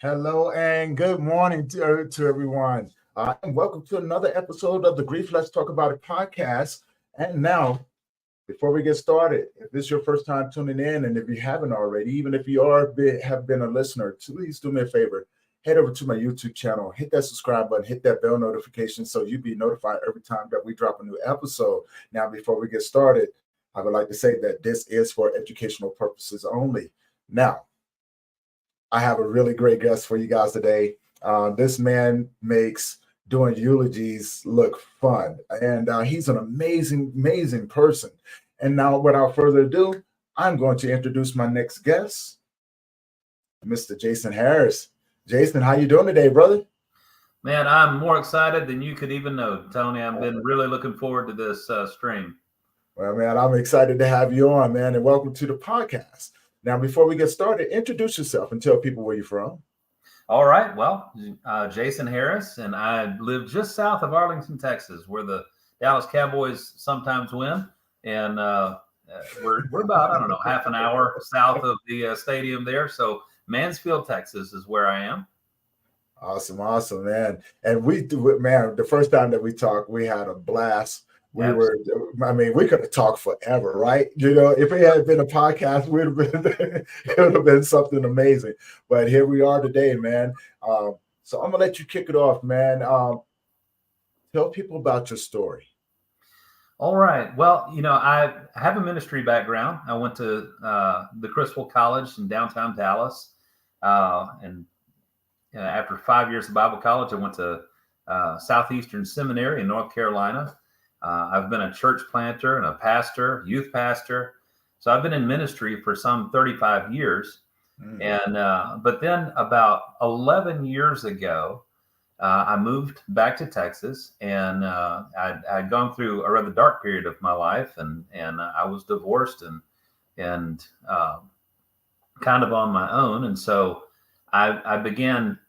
Hello and good morning to everyone. And welcome to another episode of the Grief Let's Talk About It podcast. And now, before we get started, if this is your first time tuning in, and if you haven't already, even if you have been a listener, please do me a favor. Head over to my YouTube channel, hit that subscribe button, hit that bell notification so you'll be notified every time that we drop a new episode. Now, before we get started, I would like to say that this is for educational purposes only. Now, I have a really great guest for you guys today. This man makes doing eulogies look fun, and he's an amazing, amazing person. And now, without further ado, I'm going to introduce my next guest, Mr. Jason Harris. Jason, how you doing today, brother? Man, I'm more excited than you could even know, Tony. I've been really looking forward to this stream. Well, man, I'm excited to have you on, man, and welcome to the podcast. Now, before we get started, introduce yourself and tell people where you're from. All right. Well, Jason Harris, and I live just south of Arlington, Texas, where the Dallas Cowboys sometimes win. And we're about, I don't know, half an hour south of the stadium there. So Mansfield, Texas is where I am. Awesome, man. And the first time that we talked, we had a blast. We could have talked forever, right? You know, if it had been a podcast, it would have been something amazing. But here we are today, man. So I'm gonna let you kick it off, man. Tell people about your story. All right. Well, I have a ministry background. I went to the Criswell College in downtown Dallas, and after 5 years of Bible college, I went to Southeastern Seminary in North Carolina. I've been a church planter and a pastor, youth pastor. So I've been in ministry for some 35 years. And but then about 11 years ago, I moved back to Texas, and I'd gone through a rather dark period of my life, and I was divorced and kind of on my own. And so I began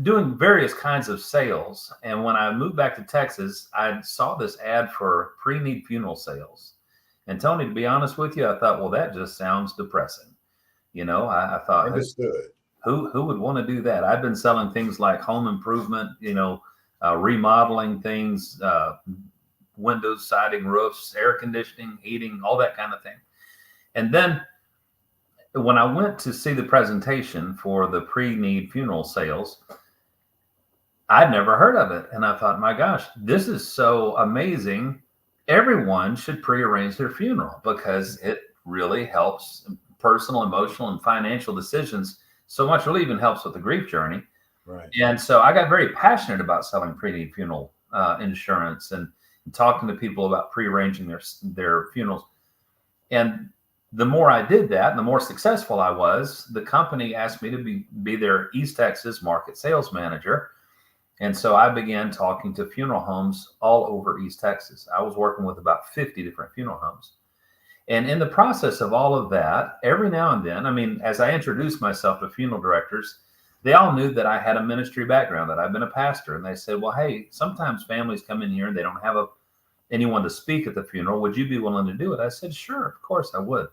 doing various kinds of sales. And when I moved back to Texas, I saw this ad for pre-need funeral sales. And Tony, to be honest with you, I thought, well, that just sounds depressing. I thought, understood. Who would want to do that? I've been selling things like home improvement, remodeling things, windows, siding, roofs, air conditioning, heating, all that kind of thing. And then when I went to see the presentation for the pre-need funeral sales, I'd never heard of it. And I thought, my gosh, this is so amazing. Everyone should prearrange their funeral because it really helps personal, emotional, and financial decisions so much. Really even helps with the grief journey. Right. And so I got very passionate about selling pre-need funeral insurance and talking to people about prearranging their funerals. And the more I did that, the more successful I was. The company asked me to be their East Texas market sales manager. And so I began talking to funeral homes all over East Texas. I was working with about 50 different funeral homes. And in the process of all of that, every now and then, as I introduced myself to funeral directors, they all knew that I had a ministry background, that I've been a pastor. And they said, well, hey, sometimes families come in here and they don't have anyone to speak at the funeral. Would you be willing to do it? I said, sure, of course I would.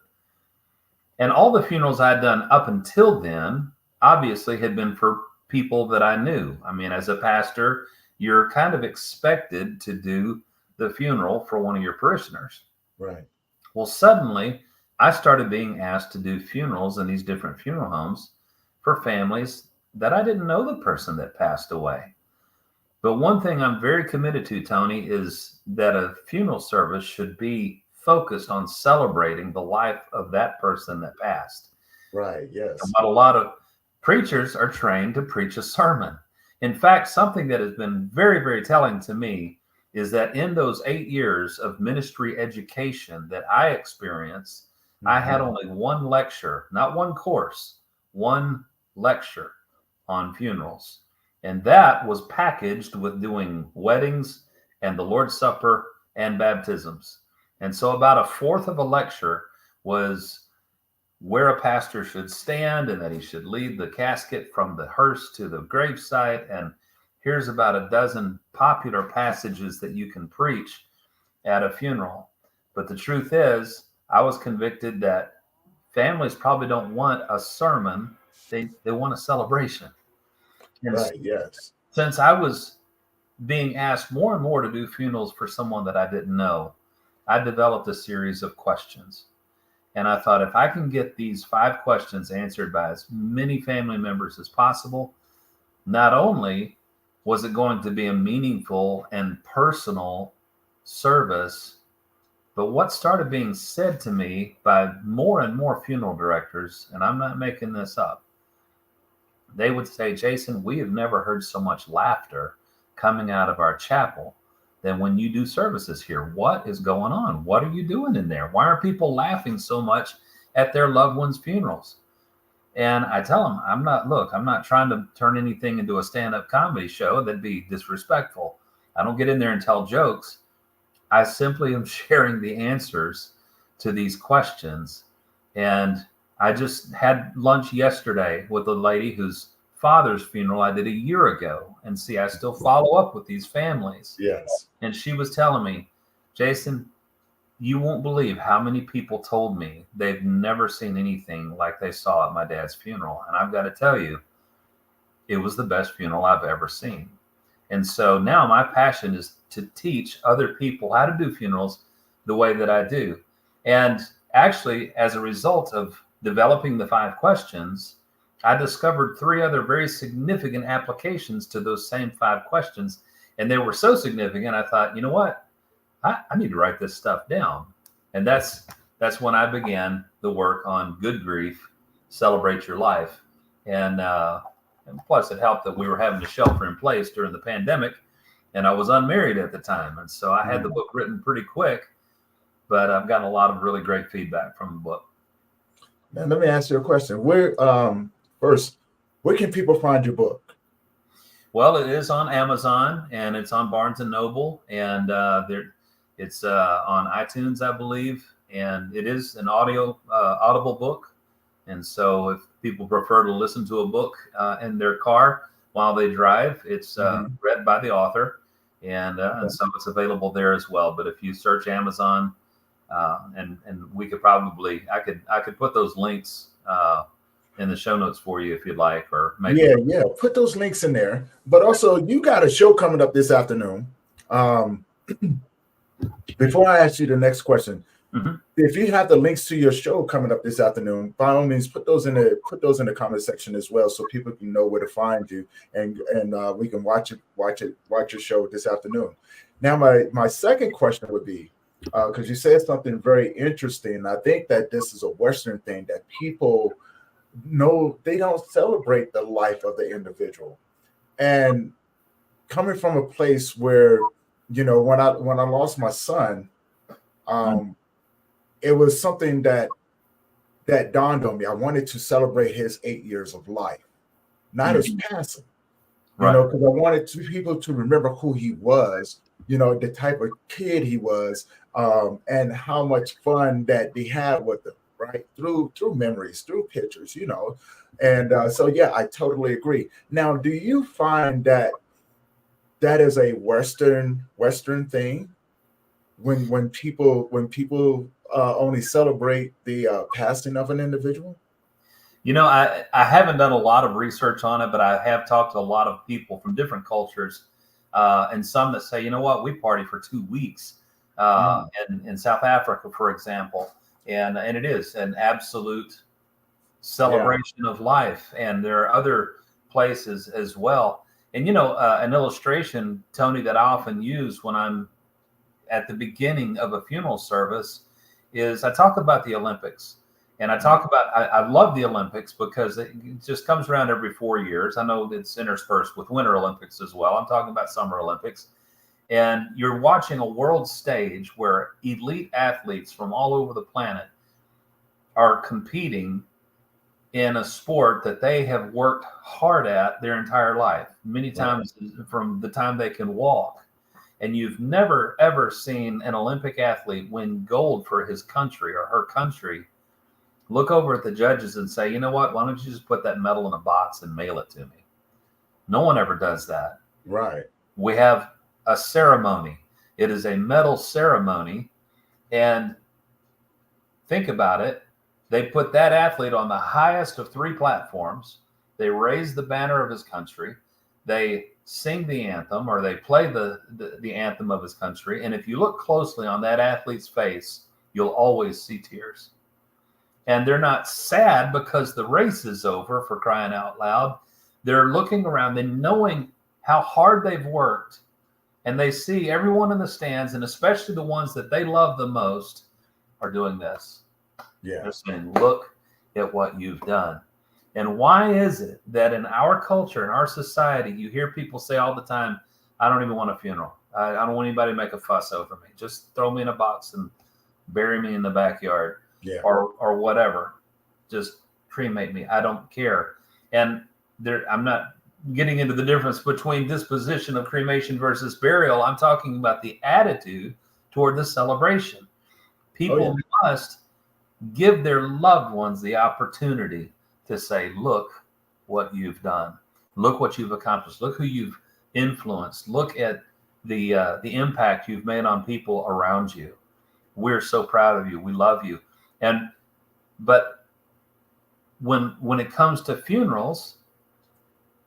And all the funerals I'd done up until then, obviously, had been for people that I knew. As a pastor, you're kind of expected to do the funeral for one of your parishioners. Right. Well, suddenly I started being asked to do funerals in these different funeral homes for families that I didn't know the person that passed away. But one thing I'm very committed to, Tony, is that a funeral service should be focused on celebrating the life of that person that passed. Right. Yes. But a lot of preachers are trained to preach a sermon. In fact, something that has been very, very telling to me is that in those 8 years of ministry education that I experienced, I had only one lecture, not one course, one lecture on funerals. And that was packaged with doing weddings and the Lord's Supper and baptisms. And so about a fourth of a lecture was where a pastor should stand and that he should lead the casket from the hearse to the gravesite. And here's about a dozen popular passages that you can preach at a funeral. But the truth is, I was convicted that families probably don't want a sermon. They want a celebration. And Right. Yes. since I was being asked more and more to do funerals for someone that I didn't know, I developed a series of questions. And I thought, if I can get these 5 questions answered by as many family members as possible, not only was it going to be a meaningful and personal service, but what started being said to me by more and more funeral directors, and I'm not making this up, they would say, Jason, we have never heard so much laughter coming out of our chapel than when you do services here. What is going on? What are you doing in there? Why are people laughing so much at their loved ones' funerals? And I tell them, I'm not trying to turn anything into a stand-up comedy show. That'd be disrespectful. I don't get in there and tell jokes. I simply am sharing the answers to these questions. And I just had lunch yesterday with a lady whose father's funeral I did a year ago. And see, I still follow up with these families. Yes. And she was telling me, Jason, you won't believe how many people told me they've never seen anything like they saw at my dad's funeral. And I've got to tell you, it was the best funeral I've ever seen. And so now my passion is to teach other people how to do funerals the way that I do. And actually, as a result of developing the 5 questions, I discovered 3 other very significant applications to those same 5 questions. And they were so significant, I thought, you know what? I need to write this stuff down. And that's when I began the work on Good Grief, Celebrate Your Life. And plus it helped that we were having to shelter in place during the pandemic, and I was unmarried at the time. And so I had the book written pretty quick, but I've gotten a lot of really great feedback from the book. Now, let me ask you a question. First, where can people find your book? Well, it is on Amazon, and it's on Barnes and Noble, and it's on iTunes, I believe, and it is an audible book. And so if people prefer to listen to a book in their car while they drive, it's read by the author, and so it's available there as well. But if you search Amazon, and we could probably, I could put those links in the show notes for you if you'd like, or maybe put those links in there. But also, you got a show coming up this afternoon. Before I ask you the next question, if you have the links to your show coming up this afternoon, by all means, put those in the comment section as well, so people can know where to find you, and we can watch your show this afternoon. Now, my second question would be, because you said something very interesting. I think that this is a Western thing that people know. They don't celebrate the life of the individual, and coming from a place where, when I lost my son, it was something that dawned on me. I wanted to celebrate his 8 years of life, not his passing, because I wanted people to remember who he was, the type of kid he was, and how much fun that they had with him, right? Through memories, through pictures, and so yeah, I totally agree. Now, do you find that is a Western thing when people only celebrate the passing of an individual? I haven't done a lot of research on it, but I have talked to a lot of people from different cultures, and some that say, you know what, we party for 2 weeks in South Africa, for example, and it is an absolute celebration of life. And there are other places as well. And, an illustration, Tony, that I often use when I'm at the beginning of a funeral service is I talk about the Olympics. And I talk about, I love the Olympics because it just comes around every 4 years. I know it's interspersed with Winter Olympics as well. I'm talking about Summer Olympics. And you're watching a world stage where elite athletes from all over the planet are competing in a sport that they have worked hard at their entire life, many times from the time they can walk. And you've never, ever seen an Olympic athlete win gold for his country or her country look over at the judges and say, you know what, why don't you just put that medal in a box and mail it to me? No one ever does that. Right. We have a ceremony. It is a medal ceremony. And think about it. They put that athlete on the highest of 3 platforms, They raise the banner of his country. They sing the anthem, or they play the anthem of his country. And if you look closely on that athlete's face, you'll always see tears. And they're not sad because the race is over, for crying out loud. They're looking around and knowing how hard they've worked. And they see everyone in the stands, and especially the ones that they love the most, are doing this. Yeah. They're saying, look at what you've done. And why is it that in our culture, in our society, you hear people say all the time, I don't even want a funeral. I don't want anybody to make a fuss over me. Just throw me in a box and bury me in the backyard. Yeah. Or whatever. Just cremate me. I don't care. And I'm not getting into the difference between disposition of cremation versus burial. I'm talking about the attitude toward the celebration. People must give their loved ones the opportunity to say, look what you've done. Look what you've accomplished. Look who you've influenced. Look at the impact you've made on people around you. We're so proud of you. We love you. But when it comes to funerals,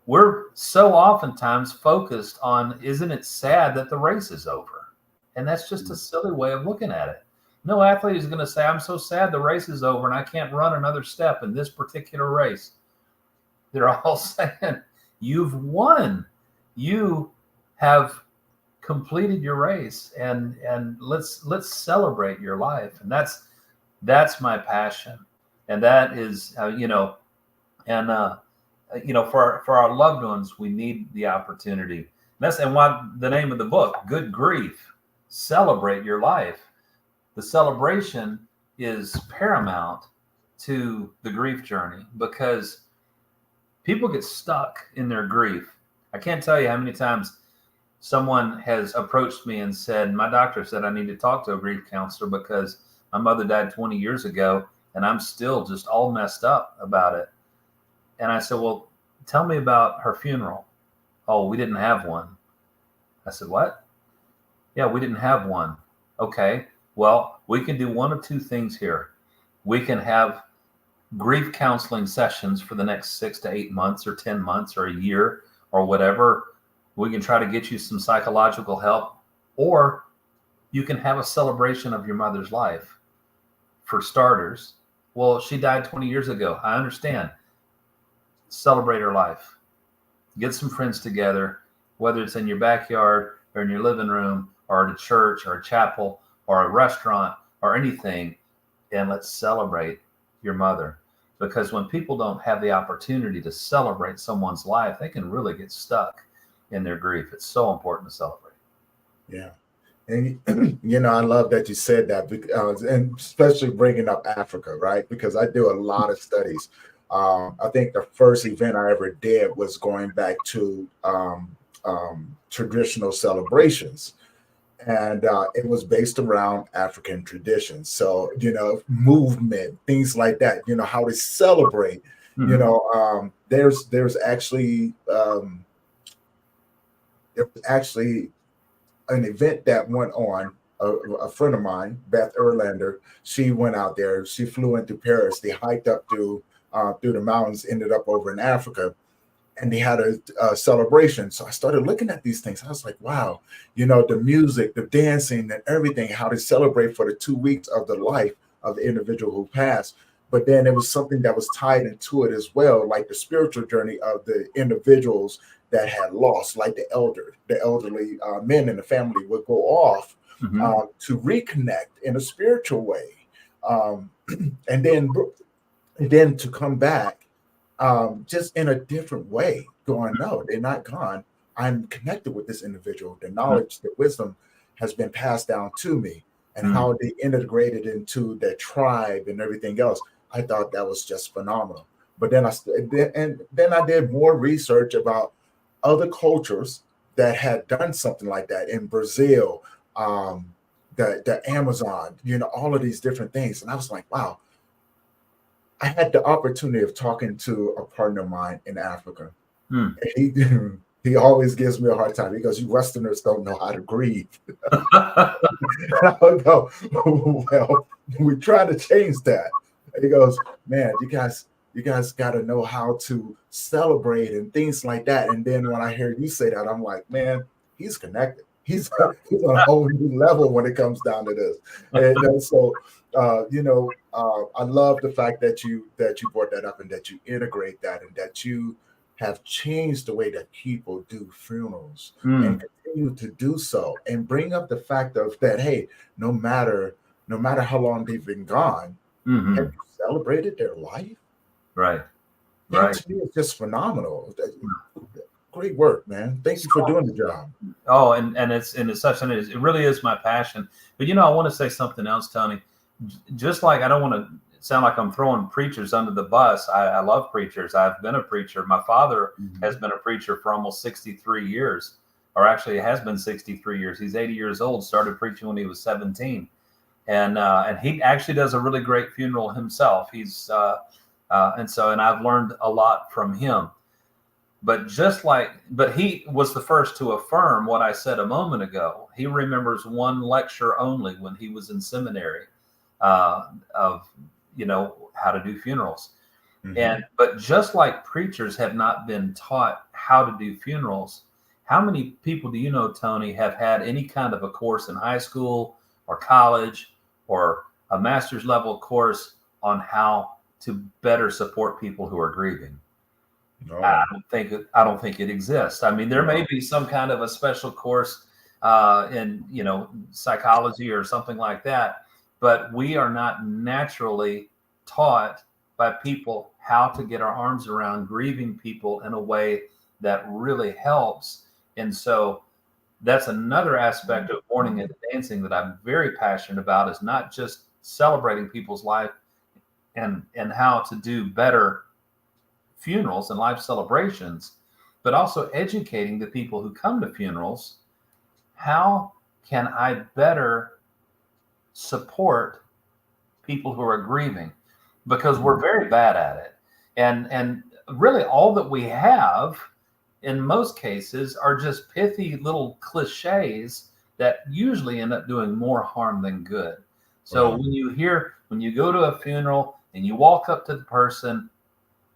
we're so oftentimes focused on, isn't it sad that the race is over? And that's just a silly way of looking at it. No athlete is going to say, I'm so sad the race is over and I can't run another step in this particular race. They're all saying, you've won. You have completed your race, and let's celebrate your life. And that's my passion. And that is, for our loved ones, we need the opportunity. And what the name of the book, Good Grief, Celebrate Your Life. The celebration is paramount to the grief journey, because people get stuck in their grief. I can't tell you how many times someone has approached me and said, my doctor said I need to talk to a grief counselor because my mother died 20 years ago and I'm still just all messed up about it. And I said, well, tell me about her funeral. Oh, we didn't have one. I said, what? Yeah, we didn't have one. Okay. Well, we can do one of two things here. We can have grief counseling sessions for the next 6 to 8 months or 10 months or a year or whatever. We can try to get you some psychological help, or you can have a celebration of your mother's life. For starters, well, she died 20 years ago. I understand. Celebrate her life. Get some friends together, whether it's in your backyard or in your living room or at a church or a chapel or a restaurant or anything, and let's celebrate your mother. Because when people don't have the opportunity to celebrate someone's life, they can really get stuck in their grief. It's so important to celebrate. Yeah. And, I love that you said that, because, and especially bringing up Africa, right? Because I do a lot of studies. I think the first event I ever did was going back to traditional celebrations. And it was based around African traditions. So, movement, things like that, how to celebrate, there's actually an event that went on. A friend of mine, Beth Erlander, she went out there. She flew into Paris. They hiked up through the mountains, ended up over in Africa, and they had a celebration. So I started looking at these things. I was like, wow, the music, the dancing, and everything, how to celebrate for the 2 weeks of the life of the individual who passed. But then it was something that was tied into it as well, like the spiritual journey of the individuals that had lost, like the elderly men in the family would go off to reconnect in a spiritual way. And then to come back just in a different way, going, no, they're not gone. I'm connected with this individual. The knowledge, the wisdom has been passed down to me, and how they integrated into their tribe and everything else. I thought that was just phenomenal. But then I did more research about other cultures that had done something like that in Brazil, the Amazon, all of these different things. And I was like, wow. I had the opportunity of talking to a partner of mine in Africa. He always gives me a hard time. He goes, you Westerners don't know how to grieve. And I go, well, we try to change that. And he goes, man, you guys you guys got to know how to celebrate and things like that. And then when I hear you say that, I'm like, man, he's connected. He's on a whole new level when it comes down to this. And so, I love the fact that you brought that up and that you integrate that and that you have changed the way that people do funerals and continue to do so and bring up the fact of that, hey, no matter how long they've been gone, have you celebrated their life? Right. That Right. to me is just phenomenal. Great work, man. Thank you for doing the job. Oh, and it's it really is my passion. But I want to say something else, Tony. Just like I don't want to sound like I'm throwing preachers under the bus. I love preachers. I've been a preacher. My father has been a preacher for almost 63 years, or actually it has been 63 years. He's 80 years old, started preaching when he was 17. And he actually does a really great funeral himself. He's and I've learned a lot from him. But he was the first to affirm what I said a moment ago. He remembers one lecture only when he was in seminary of how to do funerals. But just like preachers have not been taught how to do funerals, how many people do you know, Tony, have had any kind of a course in high school or college or a master's level course on how to better support people who are grieving? No. I don't think it exists. I mean, there may be some kind of a special course in psychology or something like that, but we are not naturally taught by people how to get our arms around grieving people in a way that really helps. And so that's another aspect of Mourning Into Dancing that I'm very passionate about, is not just celebrating people's life and how to do better funerals and life celebrations, but also educating the people who come to funerals. How can I better support people who are grieving? Because we're very bad at it. And really all that we have in most cases are just pithy little cliches that usually end up doing more harm than good. So when you go to a funeral and you walk up to the person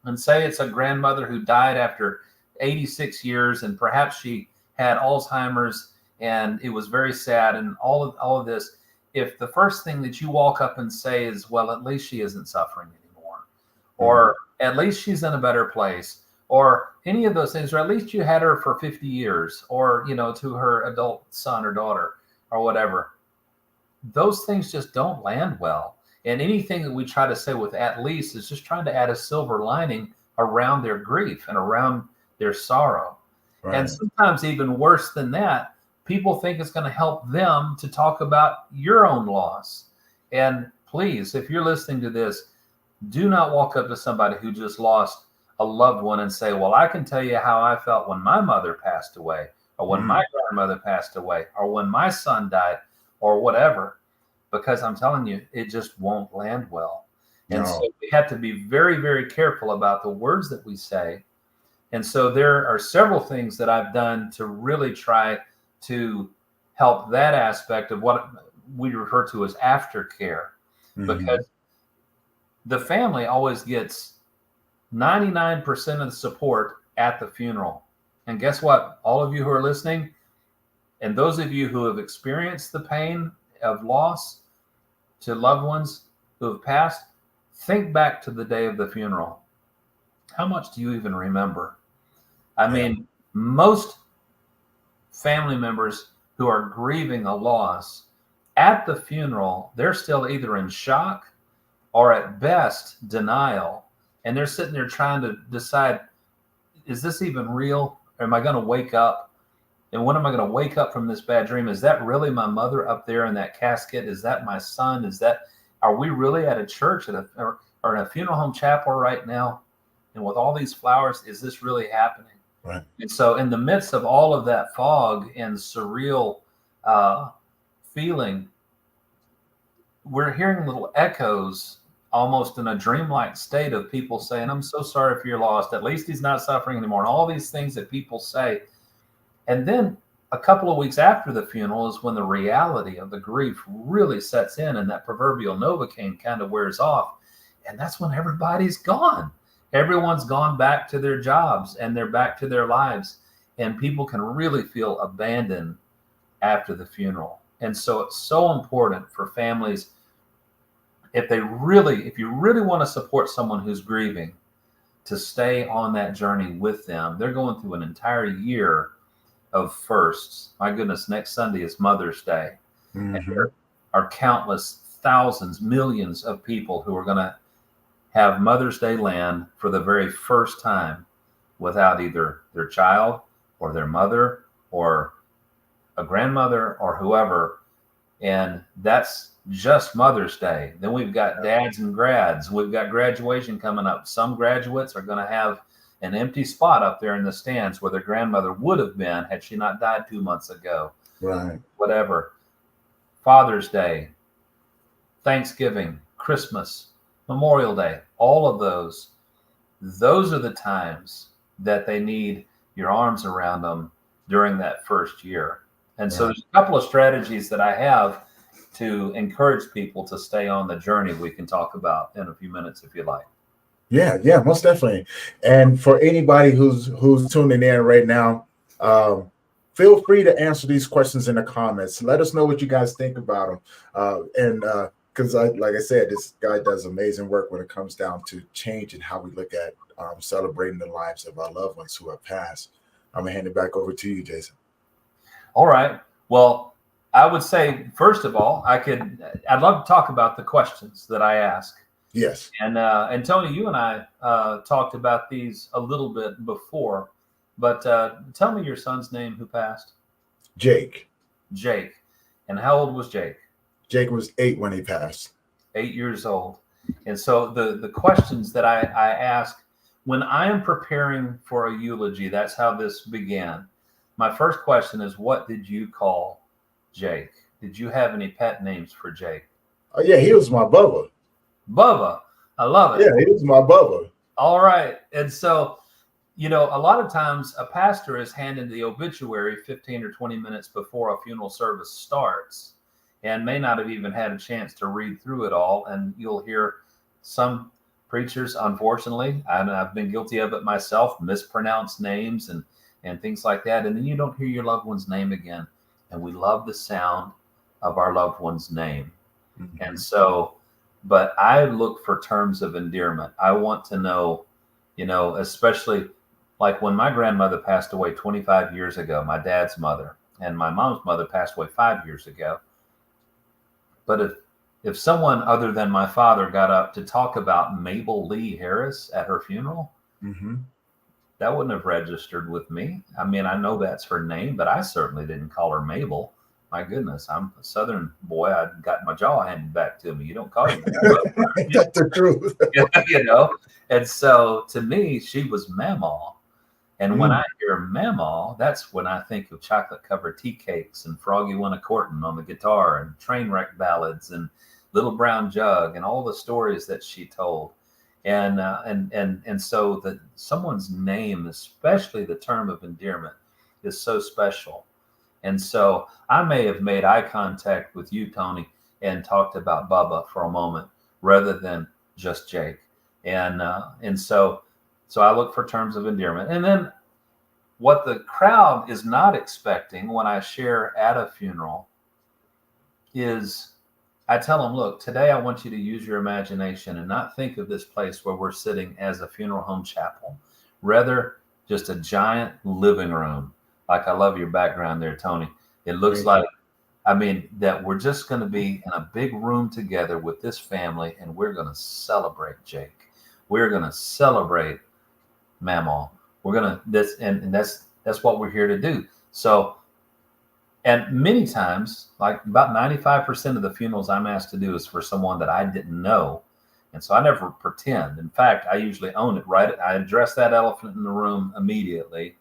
and say it's a grandmother who died after 86 years, and perhaps she had Alzheimer's, and it was very sad, and all of this, if the first thing that you walk up and say is, well, at least she isn't suffering anymore, or at least she's in a better place, or any of those things, or at least you had her for 50 years, or, to her adult son or daughter or whatever, those things just don't land well. And anything that we try to say with at least is just trying to add a silver lining around their grief and around their sorrow. Right. And sometimes even worse than that, people think it's going to help them to talk about your own loss. And please, if you're listening to this, do not walk up to somebody who just lost a loved one and say, well, I can tell you how I felt when my mother passed away, or when my grandmother passed away, or when my son died, or whatever. Because I'm telling you, it just won't land well. And so we have to be very, very careful about the words that we say. And so there are several things that I've done to really try to help that aspect of what we refer to as aftercare. Because the family always gets 99% of the support at the funeral. And guess what? All of you who are listening, and those of you who have experienced the pain of loss to loved ones who have passed, think back to the day of the funeral. How much do you even remember? I mean, most family members who are grieving a loss at the funeral, they're still either in shock or at best denial. And they're sitting there trying to decide, is this even real? Or am I going to wake up? And when am I going to wake up from this bad dream? Is that really my mother up there in that casket? Is that my son? Are we really at a church or in a funeral home chapel right now? And with all these flowers, is this really happening? Right. And so in the midst of all of that fog and surreal feeling, we're hearing little echoes, almost in a dreamlike state, of people saying, I'm so sorry if you're lost. At least he's not suffering anymore. And all these things that people say. And then a couple of weeks after the funeral is when the reality of the grief really sets in, and that proverbial Novocaine kind of wears off. And that's when everybody's gone. Everyone's gone back to their jobs and they're back to their lives, and people can really feel abandoned after the funeral. And so it's so important for families, if you really want to support someone who's grieving, to stay on that journey with them. They're going through an entire year of firsts. My goodness, next Sunday is Mother's Day. Mm-hmm. And there are countless thousands, millions of people who are going to have Mother's Day land for the very first time without either their child or their mother or a grandmother or whoever. And that's just Mother's Day. Then we've got dads and grads. We've got graduation coming up. Some graduates are going to have an empty spot up there in the stands where their grandmother would have been had she not died 2 months ago. Right. Whatever. Father's Day, Thanksgiving, Christmas, Memorial Day, all of those are the times that they need your arms around them during that first year. And so there's a couple of strategies that I have to encourage people to stay on the journey we can talk about in a few minutes if you like. Yeah, most definitely. And for anybody who's tuning in right now, feel free to answer these questions in the comments. Let us know what you guys think about them. Because like I said, this guy does amazing work when it comes down to changing how we look at celebrating the lives of our loved ones who have passed. I'm gonna hand it back over to you, Jason. All right. Well, I would say, first of all, I'd love to talk about the questions that I ask. Yes. And Tony, you and I talked about these a little bit before, but tell me your son's name who passed. Jake. And how old was Jake? Jake was 8 when he passed. 8 years old. And so the questions that I ask when I am preparing for a eulogy, that's how this began. My first question is, what did you call Jake? Did you have any pet names for Jake? Oh, yeah, he was my Bubba. Bubba. I love it. Yeah, he was my Bubba. All right. And so, a lot of times a pastor is handed the obituary 15 or 20 minutes before a funeral service starts and may not have even had a chance to read through it all. And you'll hear some preachers, unfortunately, and I've been guilty of it myself, mispronounce names and things like that. And then you don't hear your loved one's name again. And we love the sound of our loved one's name. Mm-hmm. And so, but I look for terms of endearment. I want to know, especially like when my grandmother passed away 25 years ago, my dad's mother, and my mom's mother passed away 5 years ago. But if someone other than my father got up to talk about Mabel Lee Harris at her funeral, mm-hmm. that wouldn't have registered with me. I mean, I know that's her name, but I certainly didn't call her Mabel. My goodness, I'm a Southern boy. I got my jaw handed back to me. You don't call me that. That's the truth. And so to me, she was Mamaw. And when I hear Mamaw, that's when I think of chocolate covered tea cakes and Froggy Went A-Courtin' on the guitar and train wreck ballads and Little Brown Jug and all the stories that she told. And so that someone's name, especially the term of endearment, is so special. And so I may have made eye contact with you, Tony, and talked about Bubba for a moment rather than just Jake. And so I look for terms of endearment. And then what the crowd is not expecting when I share at a funeral is I tell them, look, today I want you to use your imagination and not think of this place where we're sitting as a funeral home chapel, rather just a giant living room. Like, I love your background there, Tony. It looks like, that we're just going to be in a big room together with this family, and we're going to celebrate Jake. We're going to celebrate Mamaw. We're going to, that's what we're here to do. So, and many times, like about 95% of the funerals I'm asked to do is for someone that I didn't know. And so I never pretend. In fact, I usually own it, right? I address that elephant in the room immediately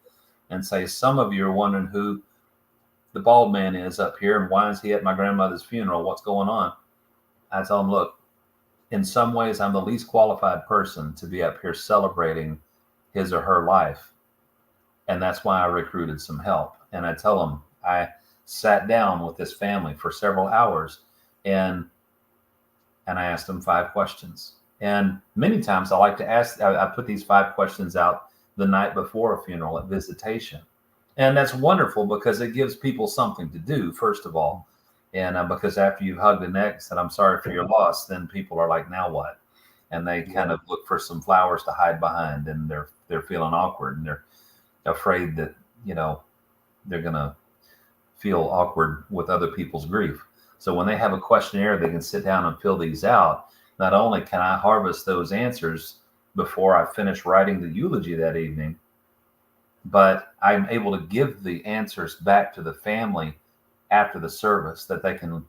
and say, some of you are wondering who the bald man is up here and why is he at my grandmother's funeral? What's going on? I tell them, look, in some ways, I'm the least qualified person to be up here celebrating his or her life. And that's why I recruited some help. And I tell them, I sat down with this family for several hours and I asked them 5 questions. And many times I like to ask, I put these 5 questions out the night before a funeral at visitation. And that's wonderful because it gives people something to do, first of all. And because after you've hugged the neck, said, I'm sorry for your loss, then people are like, now what? And they kind of look for some flowers to hide behind, and they're feeling awkward, and they're afraid that, they're going to feel awkward with other people's grief. So when they have a questionnaire, they can sit down and fill these out. Not only can I harvest those answers before I finish writing the eulogy that evening, but I'm able to give the answers back to the family after the service that they can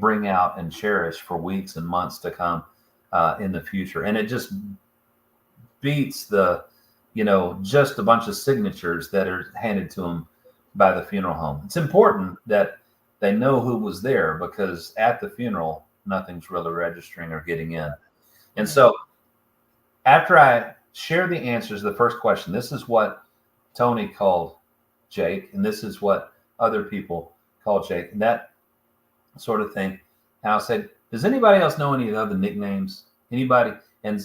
bring out and cherish for weeks and months to come in the future. And it just beats the, just a bunch of signatures that are handed to them by the funeral home. It's important that they know who was there, because at the funeral, nothing's really registering or getting in. And so after I share the answers to the first question, this is what Tony called Jake, and this is what other people call Jake, and that sort of thing. And I'll say, does anybody else know any other nicknames? Anybody? And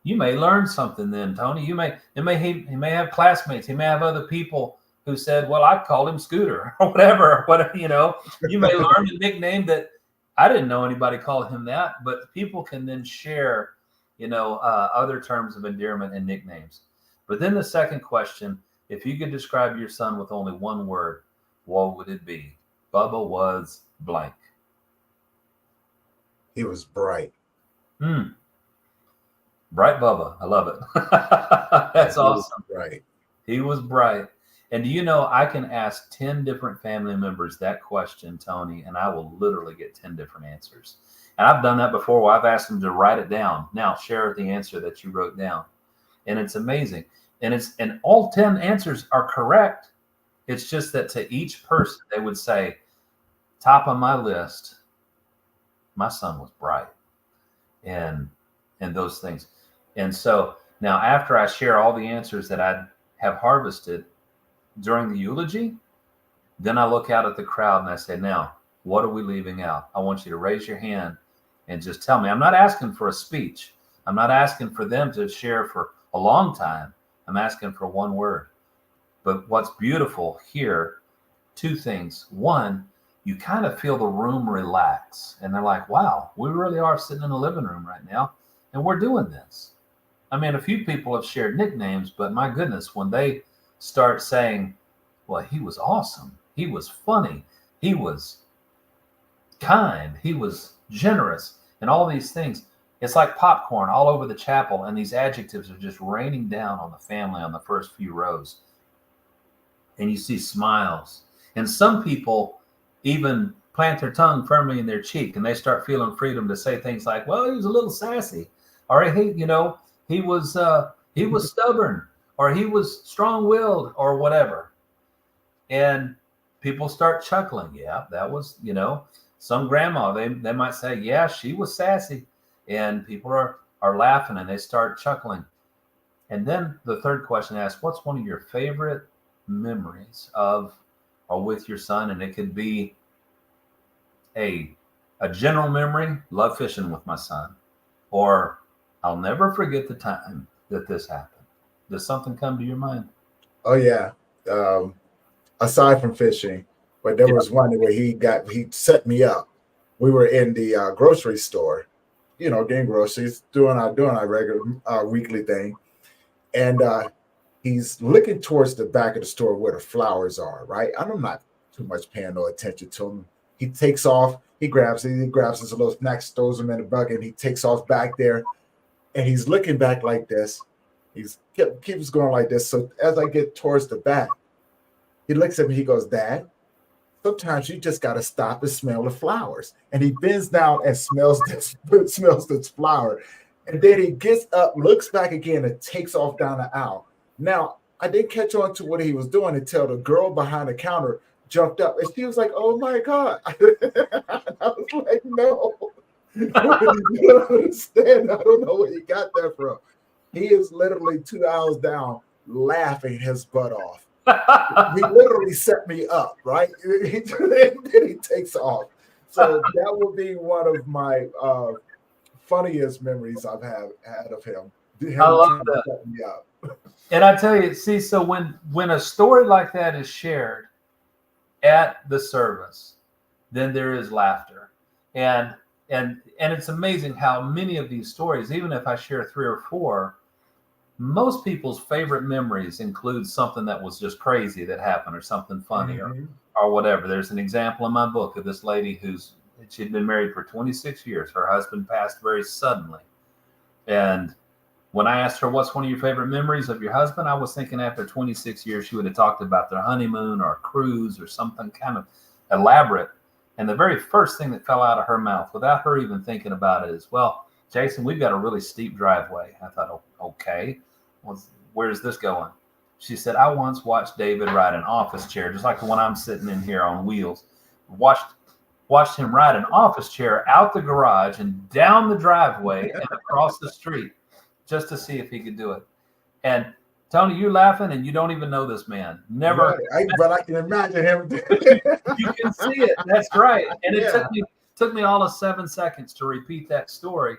you may learn something then, Tony. He may have classmates. He may have other people who said, well, I called him Scooter or whatever. You may learn a nickname that I didn't know anybody called him that, but people can then share, other terms of endearment and nicknames. But then the second question, if you could describe your son with only one word, what would it be? Bubba was blank. He was bright. Bright Bubba. I love it. That's awesome. Right. He was bright. And do you know, I can ask 10 different family members that question, Tony, and I will literally get 10 different answers. And I've done that before where I've asked them to write it down. Now share the answer that you wrote down. And it's amazing. And all 10 answers are correct. It's just that to each person, they would say, top of my list, my son was bright. And those things. And so now after I share all the answers that I have harvested during the eulogy, then I look out at the crowd and I say, now, what are we leaving out? I want you to raise your hand and just tell me. I'm not asking for a speech. I'm not asking for them to share for a long time. I'm asking for one word. But what's beautiful here, 2 things. One, you kind of feel the room relax. And they're like, wow, we really are sitting in the living room right now, and we're doing this. I mean, a few people have shared nicknames, but my goodness, when they start saying, well, he was awesome, he was funny, he was kind, he was generous, and all these things, it's like popcorn all over the chapel, and these adjectives are just raining down on the family on the first few rows. And you see smiles. And some people even plant their tongue firmly in their cheek, and they start feeling freedom to say things like, well, he was a little sassy, or he was stubborn, or he was strong-willed, or whatever. And people start chuckling. Yeah, that was, some grandma, they might say, yeah, she was sassy. And people are laughing and they start chuckling. And then the third question asks, what's one of your favorite memories of or with your son? And it could be a general memory, love fishing with my son, or I'll never forget the time that this happened. Does something come to your mind? Oh yeah. Aside from fishing, but there was one where he set me up. We were in the grocery store, getting groceries, doing our regular weekly thing, and he's looking towards the back of the store where the flowers are, right? I'm not too much paying no attention to him. He takes off, he grabs his little snacks, throws them in the bucket, and he takes off back there, and he's looking back like this. He's keeps going like this. So as I get towards the back, he looks at me, he goes, Dad, sometimes you just got to stop and smell the flowers. And he bends down and smells this flower. And then he gets up, looks back again, and takes off down the aisle. Now, I didn't catch on to what he was doing until the girl behind the counter jumped up. And she was like, oh, my God. I was like, no. You don't understand. I don't know where you got that from. He is literally 2 hours down laughing his butt off. He literally set me up, right? Then he takes off. So that will be one of my funniest memories I've had of him. I Him love trying to that. shut me up. And I tell you, see, so when a story like that is shared at the service, then there is laughter. And it's amazing how many of these stories, even if I share 3 or 4, most people's favorite memories include something that was just crazy that happened, or something funny, or whatever. There's an example in my book of this lady she'd been married for 26 years. Her husband passed very suddenly. And when I asked her, what's one of your favorite memories of your husband? I was thinking after 26 years, she would have talked about their honeymoon or a cruise or something kind of elaborate. And the very first thing that fell out of her mouth, without her even thinking about it, is, well, Jason, we've got a really steep driveway. I thought, oh, okay, well, where's this going? She said, I once watched David ride an office chair, just like the one I'm sitting in here on wheels. Watched him ride an office chair out the garage and down the driveway and across the street, just to see if he could do it. And Tony, you're laughing and you don't even know this man. Never. Right. But I can imagine him. You can see it. That's right. And it Yeah. took me all of 7 seconds to repeat that story.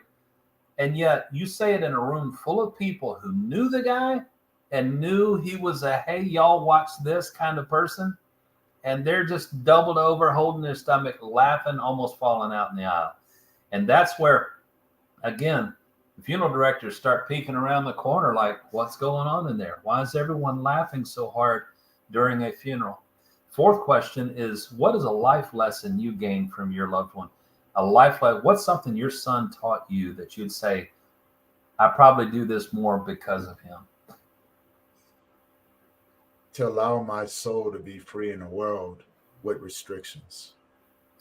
And yet you say it in a room full of people who knew the guy and knew he was a, hey, y'all watch this kind of person. And they're just doubled over, holding their stomach, laughing, almost falling out in the aisle. And that's where, again, the funeral directors start peeking around the corner like, what's going on in there? Why is everyone laughing so hard during a funeral? 4th question is, what is a life lesson you gained from your loved one? A life lesson. What's something your son taught you that you'd say, I probably do this more because of him? To allow my soul to be free in a world with restrictions.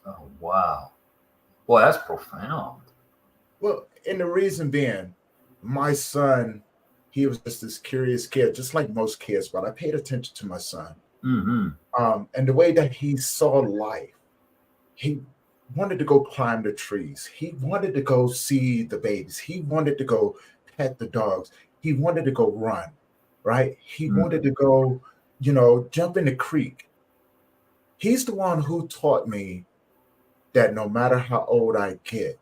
Oh, wow. Well, that's profound. Well, and the reason being, my son, he was just this curious kid, just like most kids, but I paid attention to my son. And the way that he saw life, he wanted to go climb the trees. He wanted to go see the babies. He wanted to go pet the dogs. He wanted to go run, right? He wanted to go, jump in the creek. He's the one who taught me that no matter how old I get,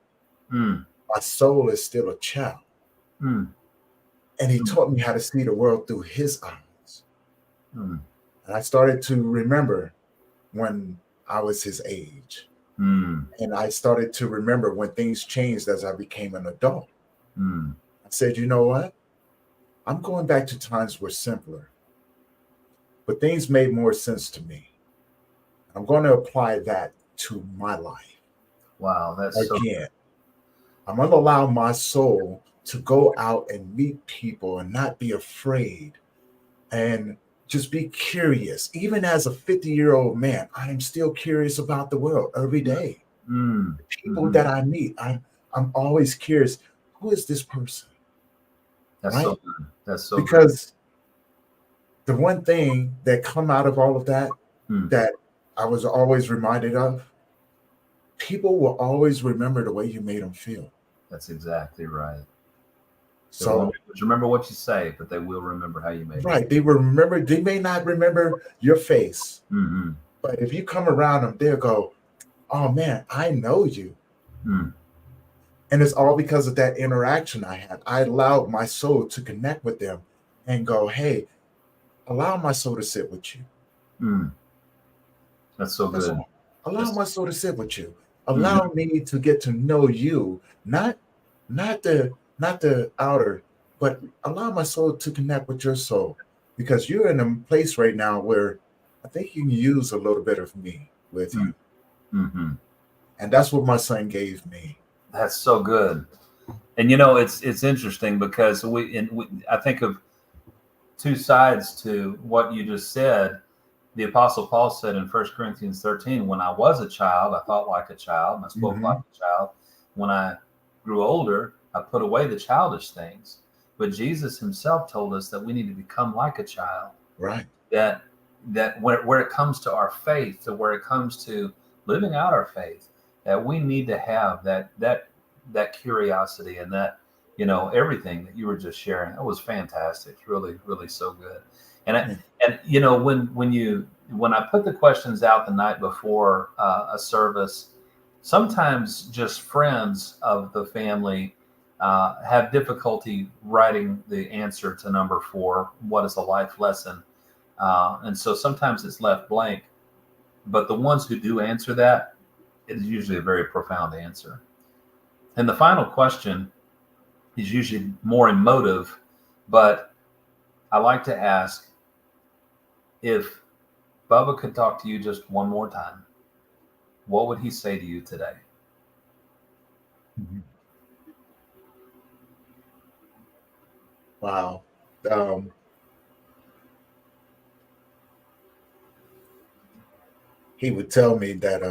my soul is still a child. And he taught me how to see the world through his eyes. And I started to remember when I was his age. And I started to remember when things changed as I became an adult. I said, you know what? I'm going back to times were simpler, but things made more sense to me. I'm going to apply that to my life. Wow, that's again. I'm going to allow my soul to go out and meet people and not be afraid and just be curious. Even as a 50-year-old man, I am still curious about the world every day. The people that I meet, I'm always curious. Who is this person? That's right? so good. That's so because the one thing that come out of all of that that I was always reminded of, people will always remember the way you made them feel. That's exactly right. So remember what you say, but they will remember how you made it. Right. They will remember. They may not remember your face, but if you come around them, they'll go, oh man, I know you. And it's all because of that interaction I had. I allowed my soul to connect with them and go, hey, allow my soul to sit with you. That's so good. Allow my soul to sit with you. Allow me to get to know you, not the outer, but allow my soul to connect with your soul, because you're in a place right now where I think you can use a little bit of me with you. And that's what my son gave me. That's so good. And it's interesting because I think of two sides to what you just said. The Apostle Paul said in 1 Corinthians 13, when I was a child, I thought like a child and I spoke like a child. When I grew older, I put away the childish things. But Jesus himself told us that we need to become like a child. Right. That where it comes to our faith, to where it comes to living out our faith, that we need to have that curiosity and that, everything that you were just sharing. That was fantastic. Really, really so good. And when I put the questions out the night before a service sometimes just friends of the family have difficulty writing the answer to number 4. What is a life lesson? And so sometimes it's left blank. But the ones who do answer that, it is usually a very profound answer. And the final question is usually more emotive, but I like to ask, if Bubba could talk to you just one more time, what would he say to you today? Mhm. Wow. He would tell me that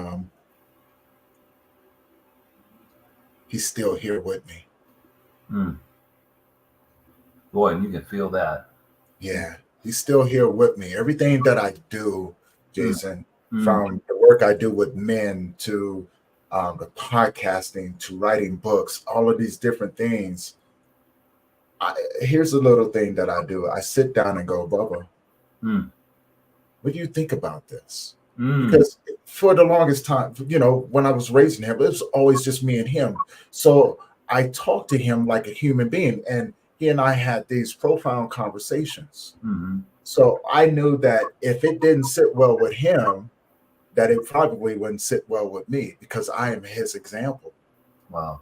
he's still here with me. Mm. Boy, and you can feel that. Yeah, he's still here with me. Everything that I do, Mm. Jason, Mm. from the work I do with men to the podcasting to writing books, all of these different things. Here's a little thing that I do. I sit down and go, Bubba, Mm. what do you think about this? Mm. Because for the longest time, when I was raising him, it was always just me and him. So I talked to him like a human being, and he and I had these profound conversations. Mm-hmm. So I knew that if it didn't sit well with him, that it probably wouldn't sit well with me because I am his example, Wow.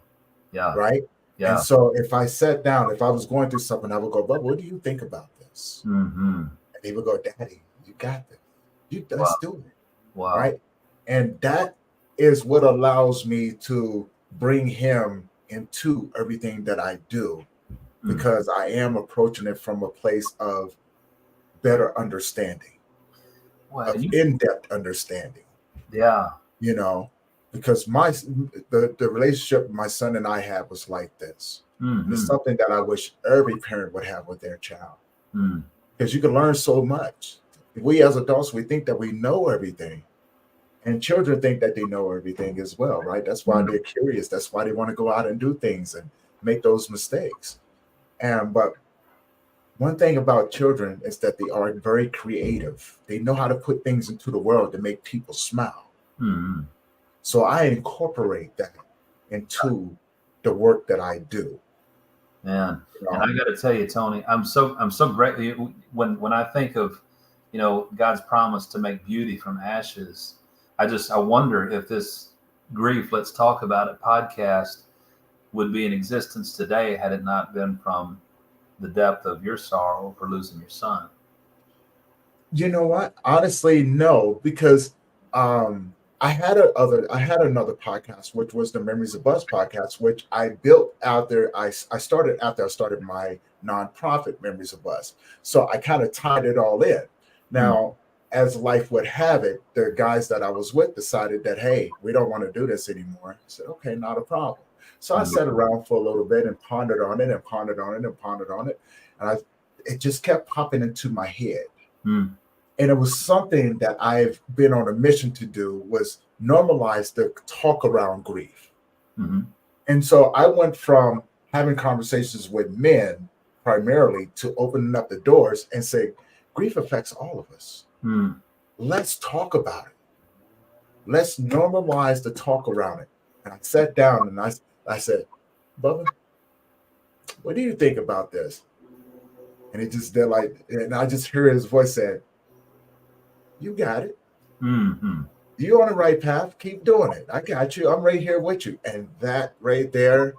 Yeah. right? And Yeah. so if I sat down, if I was going through something, I would go, Bubba, what do you think about this? Mm-hmm. And he would go, Daddy, you got this. Wow. Let's do it, Wow. right? And that is what allows me to bring him into everything that I do, Mm. because I am approaching it from a place of better understanding, Well, of in-depth understanding, yeah. Because the relationship my son and I had was like this. And it's Mm-hmm. something that I wish every parent would have with their child, Mm. because you can learn so much. We as adults, we think that we know everything, and children think that they know everything as well, right? That's why Mm. they're curious. That's why they want to go out and do things and make those mistakes. But one thing about children is that they are very creative. They know how to put things into the world to make people smile. Mm. So I incorporate that into the work that I do. Man, You and I know? got to tell you, Tony, I'm so grateful when I think of, God's promise to make beauty from ashes. I wonder if this grief, let's talk about it podcast would be in existence today had it not been from the depth of your sorrow for losing your son. You know what? Honestly, no, because I had another podcast, which was the Memories of Buzz podcast, which I built out there. I started after I started my nonprofit, Memories of Buzz. So I kind of tied it all in. Mm. Now, as life would have it, the guys that I was with decided that, hey, we don't want to do this anymore. I said, okay, not a problem. So I Mm. sat around for a little bit and pondered on it and pondered on it and pondered on it. And it just kept popping into my head. Mm. And it was something that I've been on a mission to do, was normalize the talk around grief. Mm-hmm. And so I went from having conversations with men primarily to opening up the doors and say, grief affects all of us. Mm. Let's talk about it. Let's normalize the talk around it. And I sat down and I said, Bubba, what do you think about this? And and I just heard his voice said, you got it. Mm-hmm. You're on the right path. Keep doing it. I got you. I'm right here with you. And that right there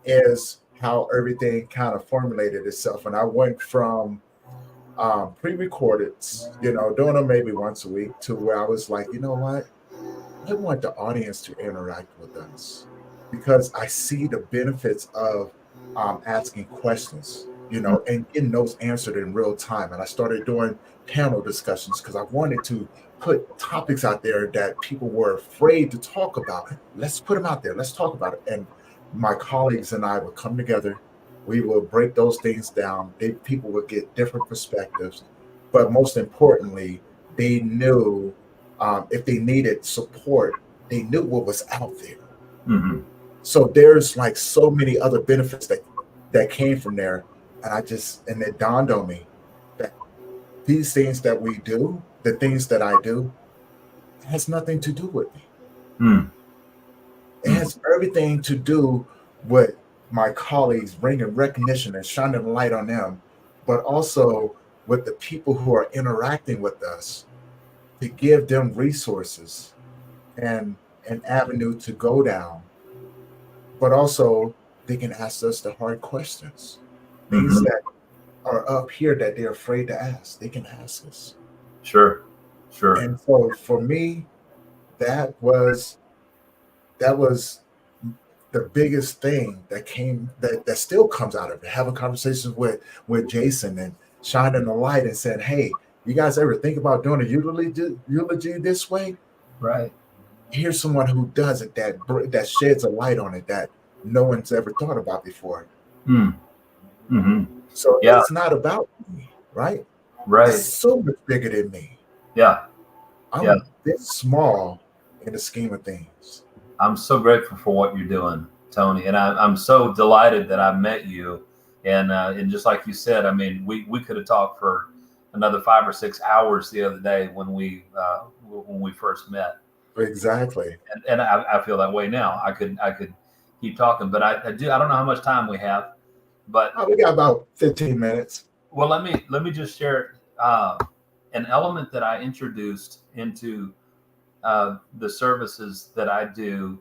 is how everything kind of formulated itself. And I went from pre-recorded, doing them maybe once a week, to where I was like, you know what? I want the audience to interact with us, because I see the benefits of asking questions, and getting those answered in real time. And I started doing panel discussions because I wanted to put topics out there that people were afraid to talk about. Let's put them out there. Let's talk about it. And my colleagues and I would come together. We will break those things down. People would get different perspectives, but most importantly, they knew if they needed support, they knew what was out there. Mm-hmm. So there's like so many other benefits that came from there. And it dawned on me that these things that we do, the things that I do, has nothing to do with me. Mm. It has everything to do with my colleagues bringing recognition and shining a light on them, but also with the people who are interacting with us to give them resources and an avenue to go down, but also they can ask us the hard questions, things Mm-hmm. that are up here that they're afraid to ask. They can ask us. Sure. Sure. And so for me, that was that was the biggest thing that still comes out of it. Having conversations with Jason and shining the light and saying, "Hey, you guys ever think about doing a eulogy this way? Right. Here's someone who does it that sheds a light on it that no one's ever thought about before." Mm. Mm-hmm. So Yeah. it's not about me, right? It's Right. so much bigger than me. Yeah. Yeah. I'm this small in the scheme of things. I'm so grateful for what you're doing, Tony, and I'm so delighted that I met you. And just like you said, I mean, we could have talked for another 5 or 6 hours the other day when we first met, Exactly. and I feel that way now. I could keep talking, but I don't know how much time we have, but We got about 15 minutes. well, let me just share an element that I introduced into the services that I do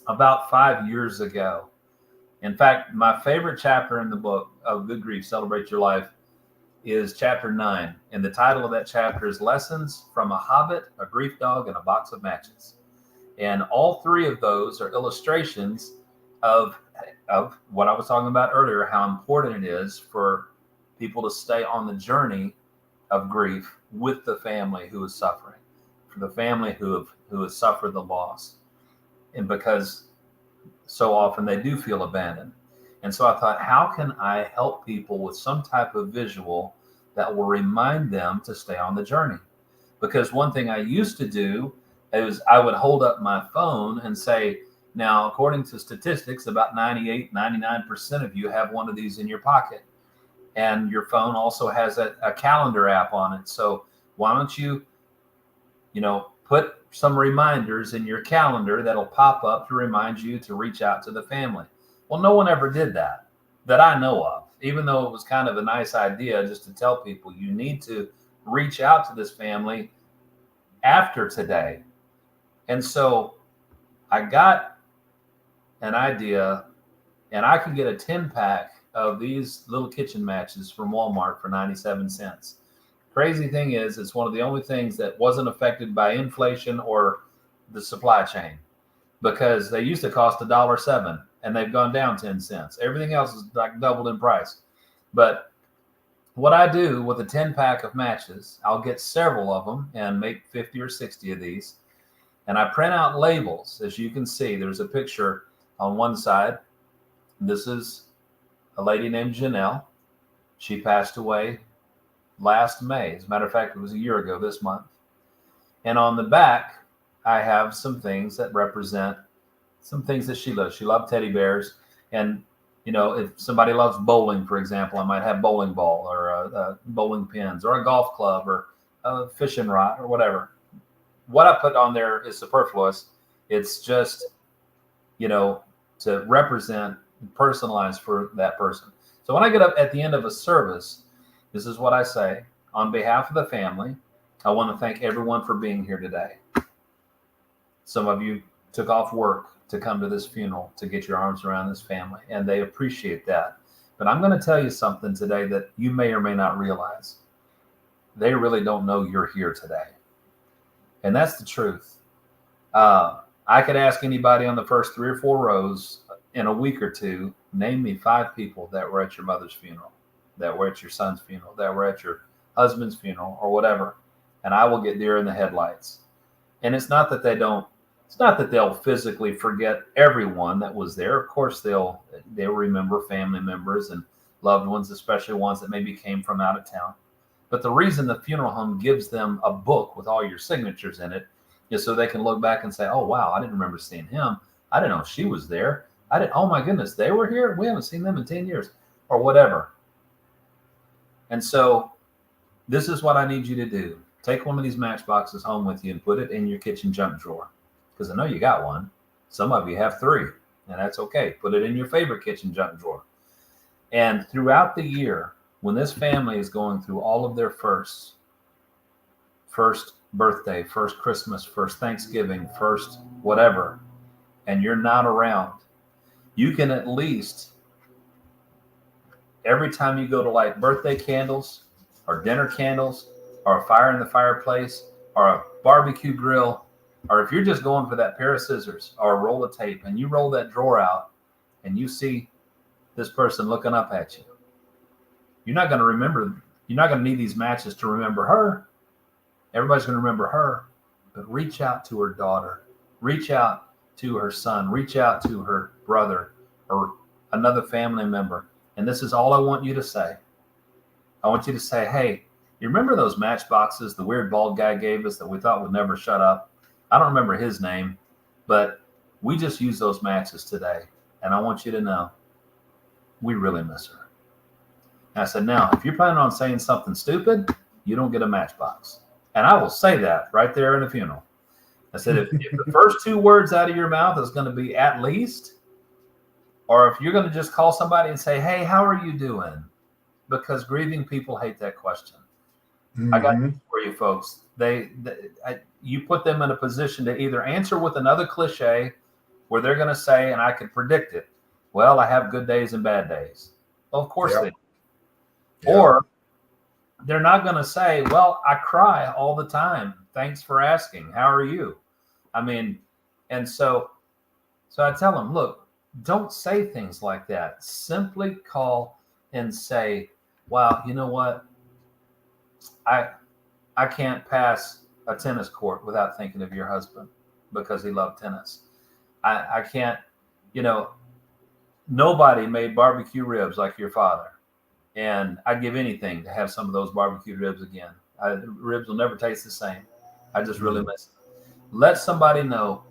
about 5 years ago. In fact, my favorite chapter in the book of Good Grief, Celebrate Your Life, is chapter 9. And the title of that chapter is Lessons from a Hobbit, a Grief Dog, and a Box of Matches. And all three of those are illustrations of what I was talking about earlier, how important it is for people to stay on the journey of grief with the family who is suffering, for the family who has suffered the loss. And because so often they do feel abandoned. And so I thought, how can I help people with some type of visual that will remind them to stay on the journey? Because one thing I used to do is I would hold up my phone and say, now, according to statistics, about 98, 99% of you have one of these in your pocket. And your phone also has a calendar app on it. So why don't you put some reminders in your calendar that'll pop up to remind you to reach out to the family. Well, no one ever did that I know of, even though it was kind of a nice idea just to tell people you need to reach out to this family after today. And so I got an idea, and I could get a 10-pack of these little kitchen matches from Walmart for 97 cents. Crazy thing is, it's one of the only things that wasn't affected by inflation or the supply chain, because they used to cost $1.07 and they've gone down 10 cents. Everything else is like doubled in price. But what I do with a 10-pack of matches, I'll get several of them and make 50 or 60 of these. And I print out labels. As you can see, there's a picture on one side. This is a lady named Janelle. She passed away last May. As a matter of fact, it was a year ago this month. And on the back, I have some things that represent some things that she loves. She loved teddy bears. And, if somebody loves bowling, for example, I might have bowling ball or bowling pins or a golf club or a fishing rod or whatever. What I put on there is superfluous. It's just, to represent and personalize for that person. So when I get up at the end of a service, this is what I say. On behalf of the family, I want to thank everyone for being here today. Some of you took off work to come to this funeral, to get your arms around this family, and they appreciate that. But I'm going to tell you something today that you may or may not realize. They really don't know you're here today. And that's the truth. I could ask anybody on the first 3 or 4 rows in a week or two, name me 5 people that were at your mother's funeral, that were at your son's funeral, that were at your husband's funeral, or whatever. And I will get deer in the headlights. And it's not that they'll physically forget everyone that was there. Of course, they'll remember family members and loved ones, especially ones that maybe came from out of town. But the reason the funeral home gives them a book with all your signatures in it is so they can look back and say, oh, wow, I didn't remember seeing him. I didn't know she was there. Oh my goodness, they were here? We haven't seen them in 10 years or whatever. And so this is what I need you to do. Take one of these matchboxes home with you and put it in your kitchen junk drawer, because I know you got one. Some of you have 3, and that's okay. Put it in your favorite kitchen junk drawer. And throughout the year, when this family is going through all of their first birthday, first Christmas, first Thanksgiving, first whatever, and you're not around, you can at least, every time you go to light birthday candles or dinner candles or a fire in the fireplace or a barbecue grill, or if you're just going for that pair of scissors or a roll of tape and you roll that drawer out and you see this person looking up at you, you're not going to need these matches to remember her. Everybody's going to remember her, but reach out to her daughter, reach out to her son, reach out to her brother or another family member. And this is all I want you to say. I want you to say, hey, you remember those matchboxes the weird bald guy gave us that we thought would never shut up? I don't remember his name, but we just used those matches today. And I want you to know, we really miss her. And I said, now, if you're planning on saying something stupid, you don't get a matchbox. And I will say that right there in a funeral. I said, if the first 2 words out of your mouth is going to be at least, or if you're going to just call somebody and say, hey, how are you doing? Because grieving people hate that question. I got news for you folks. You put them in a position to either answer with another cliche where they're going to say, and I could predict it, well, I have good days and bad days. Well, of course they do. Yep. Or they're not going to say, well, I cry all the time. Thanks for asking. How are you? I mean, and so I tell them, look, don't say things like that. Simply call and say, wow, you know what? I can't pass a tennis court without thinking of your husband because he loved tennis. I can't, nobody made barbecue ribs like your father. And I'd give anything to have some of those barbecue ribs again. Ribs will never taste the same. I just really miss it. Let somebody know,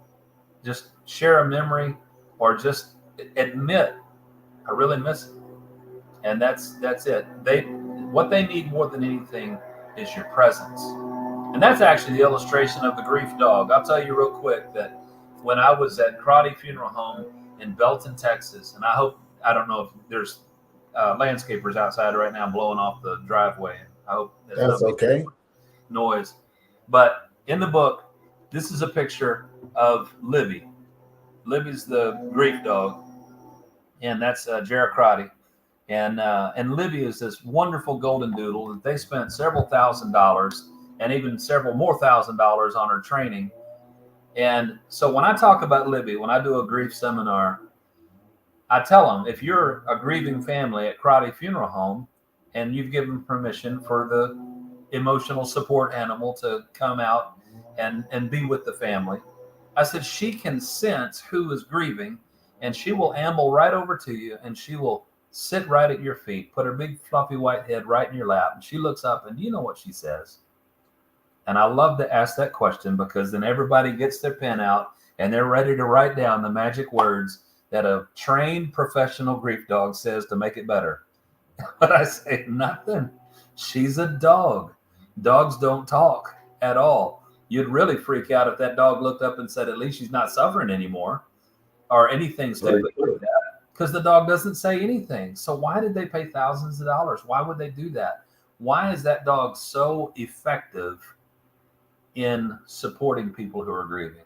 just share a memory or just admit, I really miss it. And that's it. What they need more than anything is your presence. And that's actually the illustration of the grief dog. I'll tell you real quick that when I was at Karate Funeral Home in Belton, Texas, and I don't know if there's landscapers outside right now blowing off the driveway. I hope that's okay. Noise. But in the book, this is a picture of Libby. Libby's the grief dog, and that's Jared Crotty. And Libby is this wonderful golden doodle that they spent several $1,000s and even several more $1,000s on her training. And so when I talk about Libby, when I do a grief seminar, I tell them, if you're a grieving family at Karate Funeral Home and you've given permission for the emotional support animal to come out and be with the family, I said, she can sense who is grieving and she will amble right over to you and she will sit right at your feet, put her big fluffy white head right in your lap. And she looks up and you know what she says? And I love to ask that question because then everybody gets their pen out and they're ready to write down the magic words that a trained professional grief dog says to make it better. But I say, nothing. She's a dog. Dogs don't talk at all. You'd really freak out if that dog looked up and said, at least she's not suffering anymore or anything stupid like that, because the dog doesn't say anything. So why did they pay thousands of dollars? Why would they do that? Why is that dog so effective in supporting people who are grieving?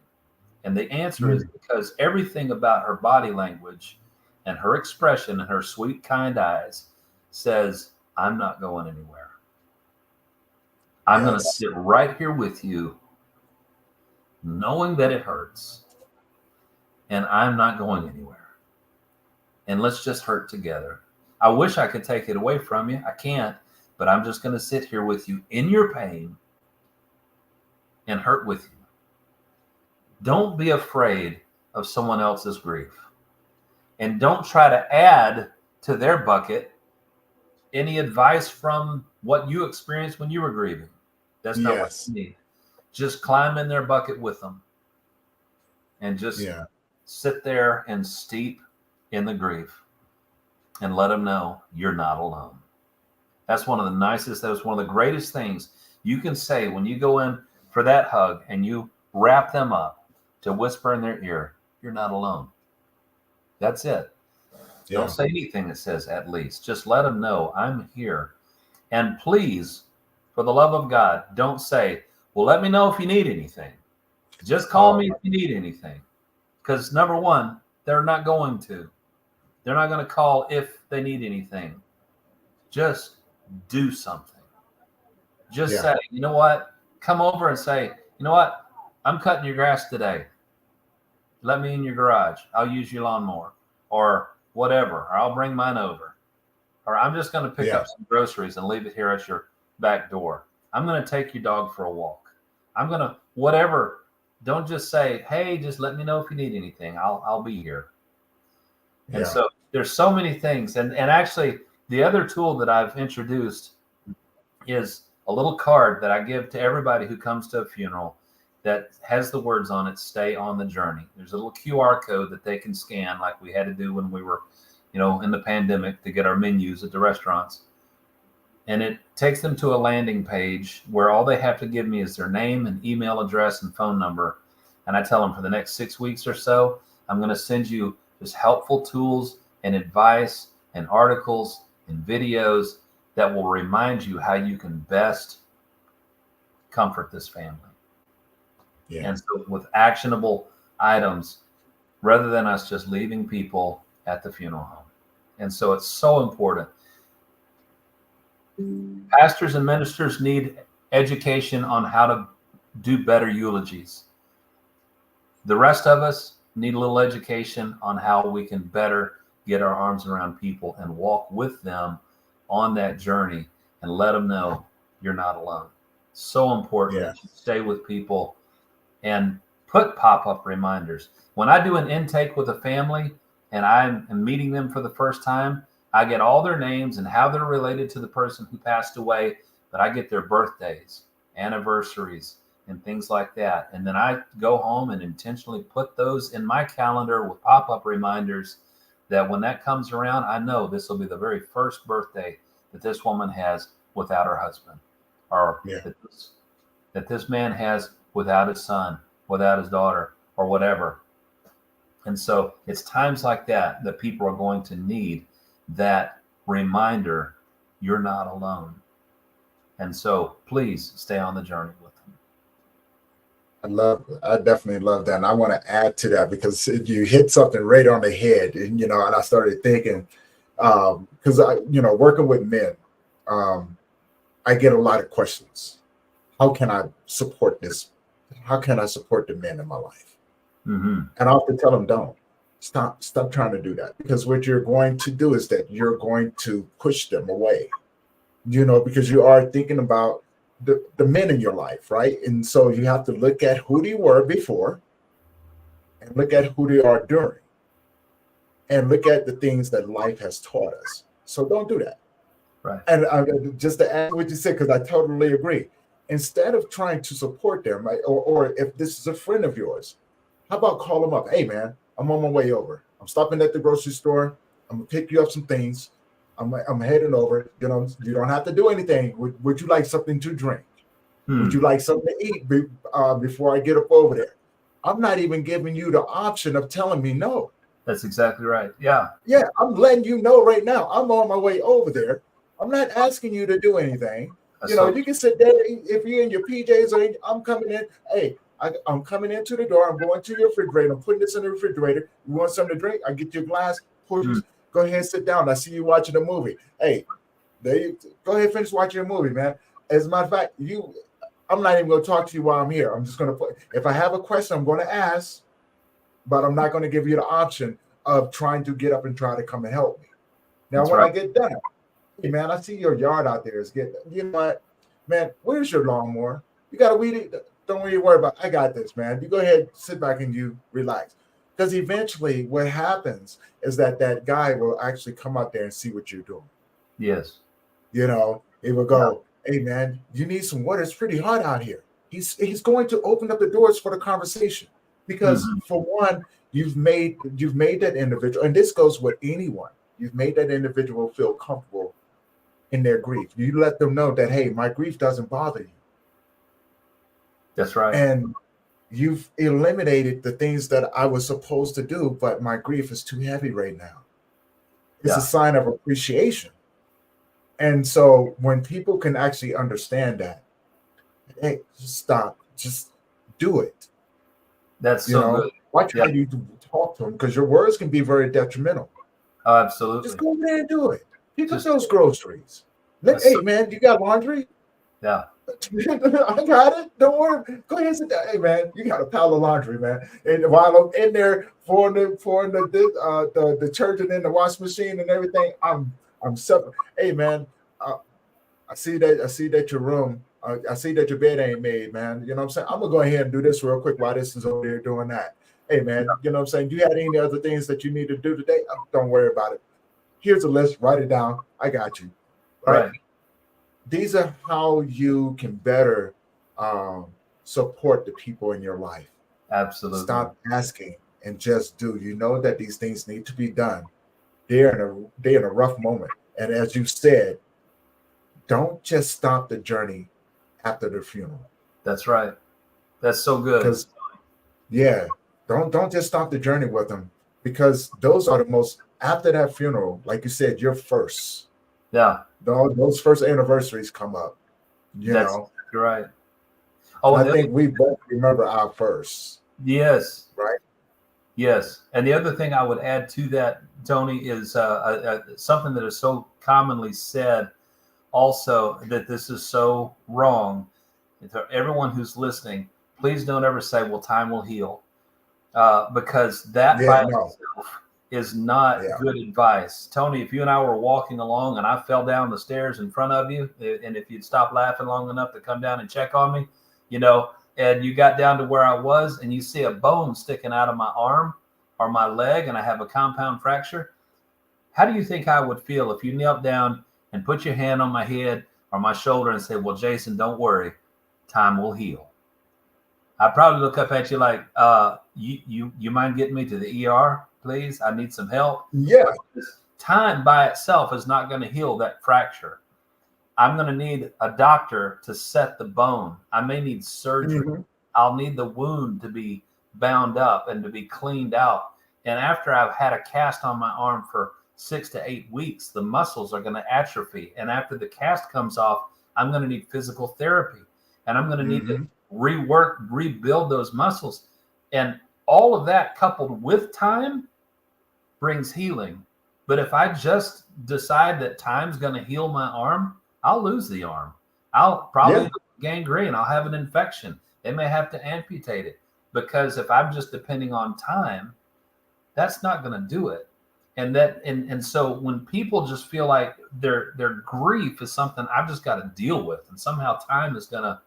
And the answer is because everything about her body language and her expression and her sweet, kind eyes says, I'm not going anywhere. I'm going to sit right here with you, knowing that it hurts, and I'm not going anywhere. And let's just hurt together. I wish I could take it away from you. I can't, but I'm just going to sit here with you in your pain and hurt with you. Don't be afraid of someone else's grief. And don't try to add to their bucket any advice from what you experienced when you were grieving. That's not what you need. Just climb in their bucket with them and just sit there and steep in the grief and let them know you're not alone. That's one of the nicest, that was one of the greatest things you can say when you go in for that hug and you wrap them up, to whisper in their ear, you're not alone. That's it. Yeah. Don't say anything that says at least. Just let them know I'm here. And please, for the love of God, don't say, well, let me know if you need anything. Just call me if you need anything. Because number one, they're not going to. They're not going to call if they need anything. Just do something. Just say, you know what? Come over and say, you know what? I'm cutting your grass today. Let me in your garage. I'll use your lawnmower or whatever, or I'll bring mine over. Or I'm just going to pick up some groceries and leave it here at your back door. I'm going to take your dog for a walk. I'm going to, whatever. Don't just say, hey, just let me know if you need anything. I'll be here. And so there's so many things. And actually, the other tool that I've introduced is a little card that I give to everybody who comes to a funeral that has the words on it, stay on the journey. There's a little QR code that they can scan like we had to do when we were, in the pandemic to get our menus at the restaurants. And it takes them to a landing page where all they have to give me is their name and email address and phone number. And I tell them for the next 6 weeks or so, I'm going to send you just helpful tools and advice and articles and videos that will remind you how you can best comfort this family. Yeah. And so with actionable items, rather than us just leaving people at the funeral home. And so it's so important. Pastors and ministers need education on how to do better eulogies. The rest of us need a little education on how we can better get our arms around people and walk with them on that journey and let them know you're not alone. So important that you stay with people and put pop-up reminders. When I do an intake with a family and I'm meeting them for the first time, I get all their names and how they're related to the person who passed away, but I get their birthdays, anniversaries, and things like that. And then I go home and intentionally put those in my calendar with pop-up reminders that when that comes around, I know this will be the very first birthday that this woman has without her husband, or that this man has without his son, without his daughter, or whatever. And so it's times like that that people are going to need that reminder, you're not alone. And so please stay on the journey with them. I definitely love that. And I want to add to that because you hit something right on the head. And, and I started thinking, because working with men, I get a lot of questions. How can I support this? How can I support the men in my life? Mm-hmm. And I often tell them, don't. Stop trying to do that, because what you're going to do is that you're going to push them away, because you are thinking about the men in your life, right? And so you have to look at who they were before and look at who they are during and look at the things that life has taught us. So don't do that. Right. And just to add what you said, because I totally agree. Instead of trying to support them, right, or if this is a friend of yours, how about call them up? Hey, man, I'm on my way over. I'm stopping at the grocery store. I'm going to pick you up some things. I'm heading over. You don't have to do anything. Would you like something to drink? Would you like something to eat before I get up over there? I'm not even giving you the option of telling me no. That's exactly right. Yeah. Yeah, I'm letting you know right now. I'm on my way over there. I'm not asking you to do anything. You can sit there if you're in your PJs or I'm coming in. Hey, I'm coming into the door. I'm going to your refrigerator. I'm putting this in the refrigerator. You want something to drink? I get you a glass. Go ahead and sit down. I see you watching a movie. Hey, go ahead and finish watching a movie, man. As a matter of fact, I'm not even going to talk to you while I'm here. I'm just going to if I have a question, I'm going to ask, but I'm not going to give you the option of trying to get up and try to come and help me. Now, That's when right. I get done, hey, man, I see your yard out there is getting, you know what, man, where's your lawnmower? You got to weed it. Don't really worry about it. I got this, man. You go ahead, sit back and you relax. Because eventually what happens is that guy will actually come out there and see what you're doing. Yes. He will go, hey, man, you need some water. It's pretty hot out here. He's going to open up the doors for the conversation. Because for one, you've made that individual, and this goes with anyone, you've made that individual feel comfortable in their grief. You let them know that, hey, my grief doesn't bother you. That's right. And you've eliminated the things that I was supposed to do, but my grief is too heavy right now. It's a Yeah, sign of appreciation. And so when people can actually understand that, hey, just stop, just do it. that's You so know, good. watch Yeah, how you talk to them because your words can be very detrimental. oh, Just absolutely. go over there and do it. Pick up Just those groceries. that's so, Hey, man, you got laundry? yeah, I got it. Don't worry. Go ahead and sit down. Hey, man, you got a pile of laundry, man. And while I'm in there pouring the detergent in the wash machine and everything, I'm separate. Hey, man, uh, I see that your room. I see that your bed ain't made, man. You know what I'm saying? I'm gonna go ahead and do this real quick while this is over there doing that. Hey, man, you know what I'm saying? Do you have any other things that you need to do today? Don't worry about it. Here's a list. Write it down. I got you. Right? right. These are how you can better um, support the people in your life. Absolutely. Stop asking and just do. You know that these things need to be done. They're in a rough moment, and as you said, don't just stop the journey after the funeral. That's right. That's so good. Because yeah, don't just stop the journey with them because those are the most after that funeral. Like you said, you're first. Yeah, Those first anniversaries come up. You that's know, you're right. Oh, and and I the other, think we both remember our first, yes, right? yes. And the other thing I would add to that, Tony, is something that is so commonly said also that this is so wrong. And to everyone who's listening, please don't ever say, well, time will heal. Because that Yeah, by no, itself is not yeah, good advice. Tony, if you and I were walking along and I fell down the stairs in front of you, and if you'd stop laughing long enough to come down and check on me, you know, and you got down to where I was and you see a bone sticking out of my arm or my leg and I have a compound fracture, how do you think I would feel if you knelt down and put your hand on my head or my shoulder and said, well, Jason, don't worry, time will heal? I'd probably look up at you like, you mind getting me to the ER, please? I need some help. yeah, Time by itself is not going to heal that fracture. I'm going to need a doctor to set the bone. I may need surgery. hmm I'll need the wound to be bound up and to be cleaned out. And after I've had a cast on my arm for 6 to 8 weeks, the muscles are going to atrophy. And after the cast comes off, I'm going to need physical therapy and I'm going to need to hmm rebuild those muscles. And all of that coupled with time brings healing. But if I just decide that time's going to heal my arm, I'll lose the arm. I'll yeah, probably gangrene. I'll have an infection. They may have to amputate it because if I'm just depending on time, that's not going to do it. And so when people just feel like their grief is something I've just got to deal with, and somehow time is going to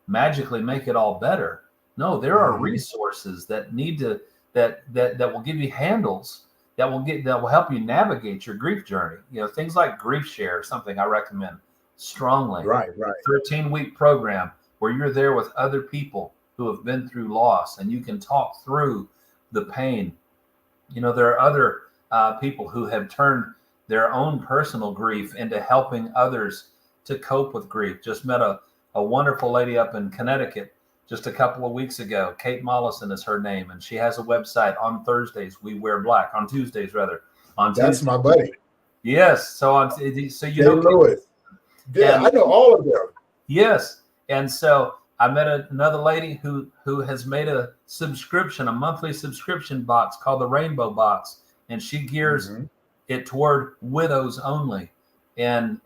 magically make it all better. No, there are hmm resources that need to that will give you handles that will help you navigate your grief journey. You know, things like Grief Share, something I recommend strongly. right, right, 13-week program where you're there with other people who have been through loss and you can talk through the pain. You know, there are other people who have turned their own personal grief into helping others to cope with grief. Just met a wonderful lady up in Connecticut just a couple of weeks ago. Kate Mollison is her name, and she has a website. On Thursdays, we wear black. On Tuesdays, rather. On that's Tuesdays, my buddy, yes. So you Jay know, Lewis. Yeah, and I know all of them. yes. And so I met another lady who has made a subscription, a monthly subscription box called the Rainbow Box, and she gears hmm it toward widows only, and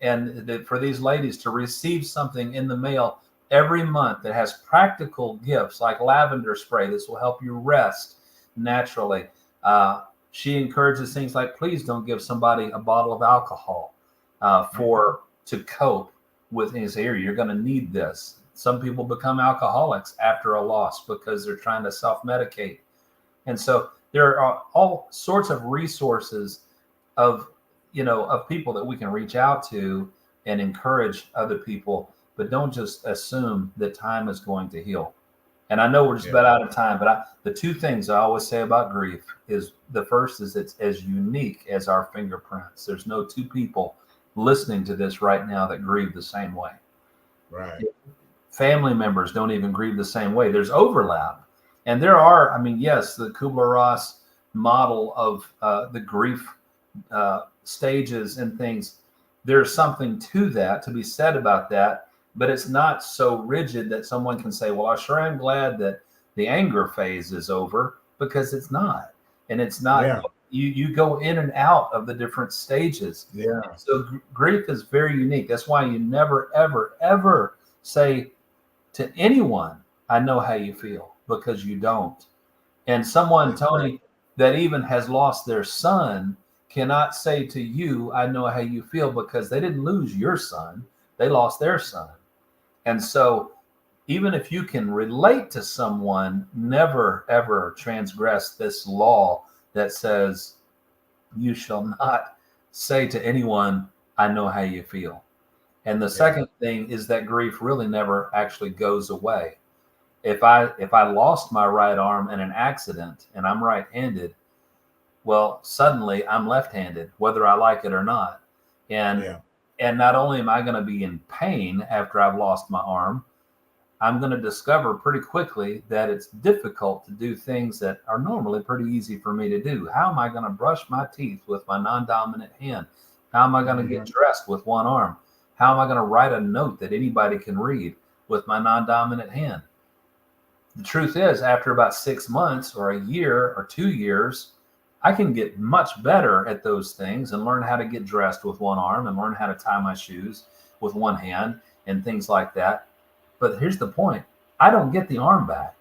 for these ladies to receive something in the mail every month that has practical gifts like lavender spray. This will help you rest naturally. She encourages things like, please don't give somebody a bottle of alcohol for to cope with things. Here, you're going to need this. Some people become alcoholics after a loss because they're trying to self-medicate. And so there are all sorts of resources of, of people that we can reach out to and encourage other people, but don't just assume that time is going to heal. And I know we're just Yeah, about out of time, but the two things I always say about grief is the first is it's as unique as our fingerprints. There's no two people listening to this right now that grieve the same way. right. family members don't even grieve the same way. There's overlap. And there are, yes, the Kubler-Ross model of the grief stages and things, there's something to that, to be said about that, but it's not so rigid that someone can say, well, I sure am glad that the anger phase is over, because it's not. And it's not, you go in and out of the different stages. Yeah. So grief is very unique. That's why you never, ever, ever say to anyone, I know how you feel, because you don't. And someone, Tony, that even has lost their son cannot say to you, I know how you feel, because they didn't lose your son. They lost their son. And so even if you can relate to someone, never, ever transgress this law that says you shall not say to anyone, I know how you feel. And the second thing is that grief really never actually goes away. If I lost my right arm in an accident and I'm right-handed, well, suddenly I'm left-handed, whether I like it or not. And not only am I going to be in pain after I've lost my arm, I'm going to discover pretty quickly that it's difficult to do things that are normally pretty easy for me to do. How am I going to brush my teeth with my non-dominant hand? How am I going to get dressed with one arm? How am I going to write a note that anybody can read with my non-dominant hand? The truth is, after about 6 months or a year or 2 years, I can get much better at those things and learn how to get dressed with one arm and learn how to tie my shoes with one hand and things like that. But here's the point. I don't get the arm back.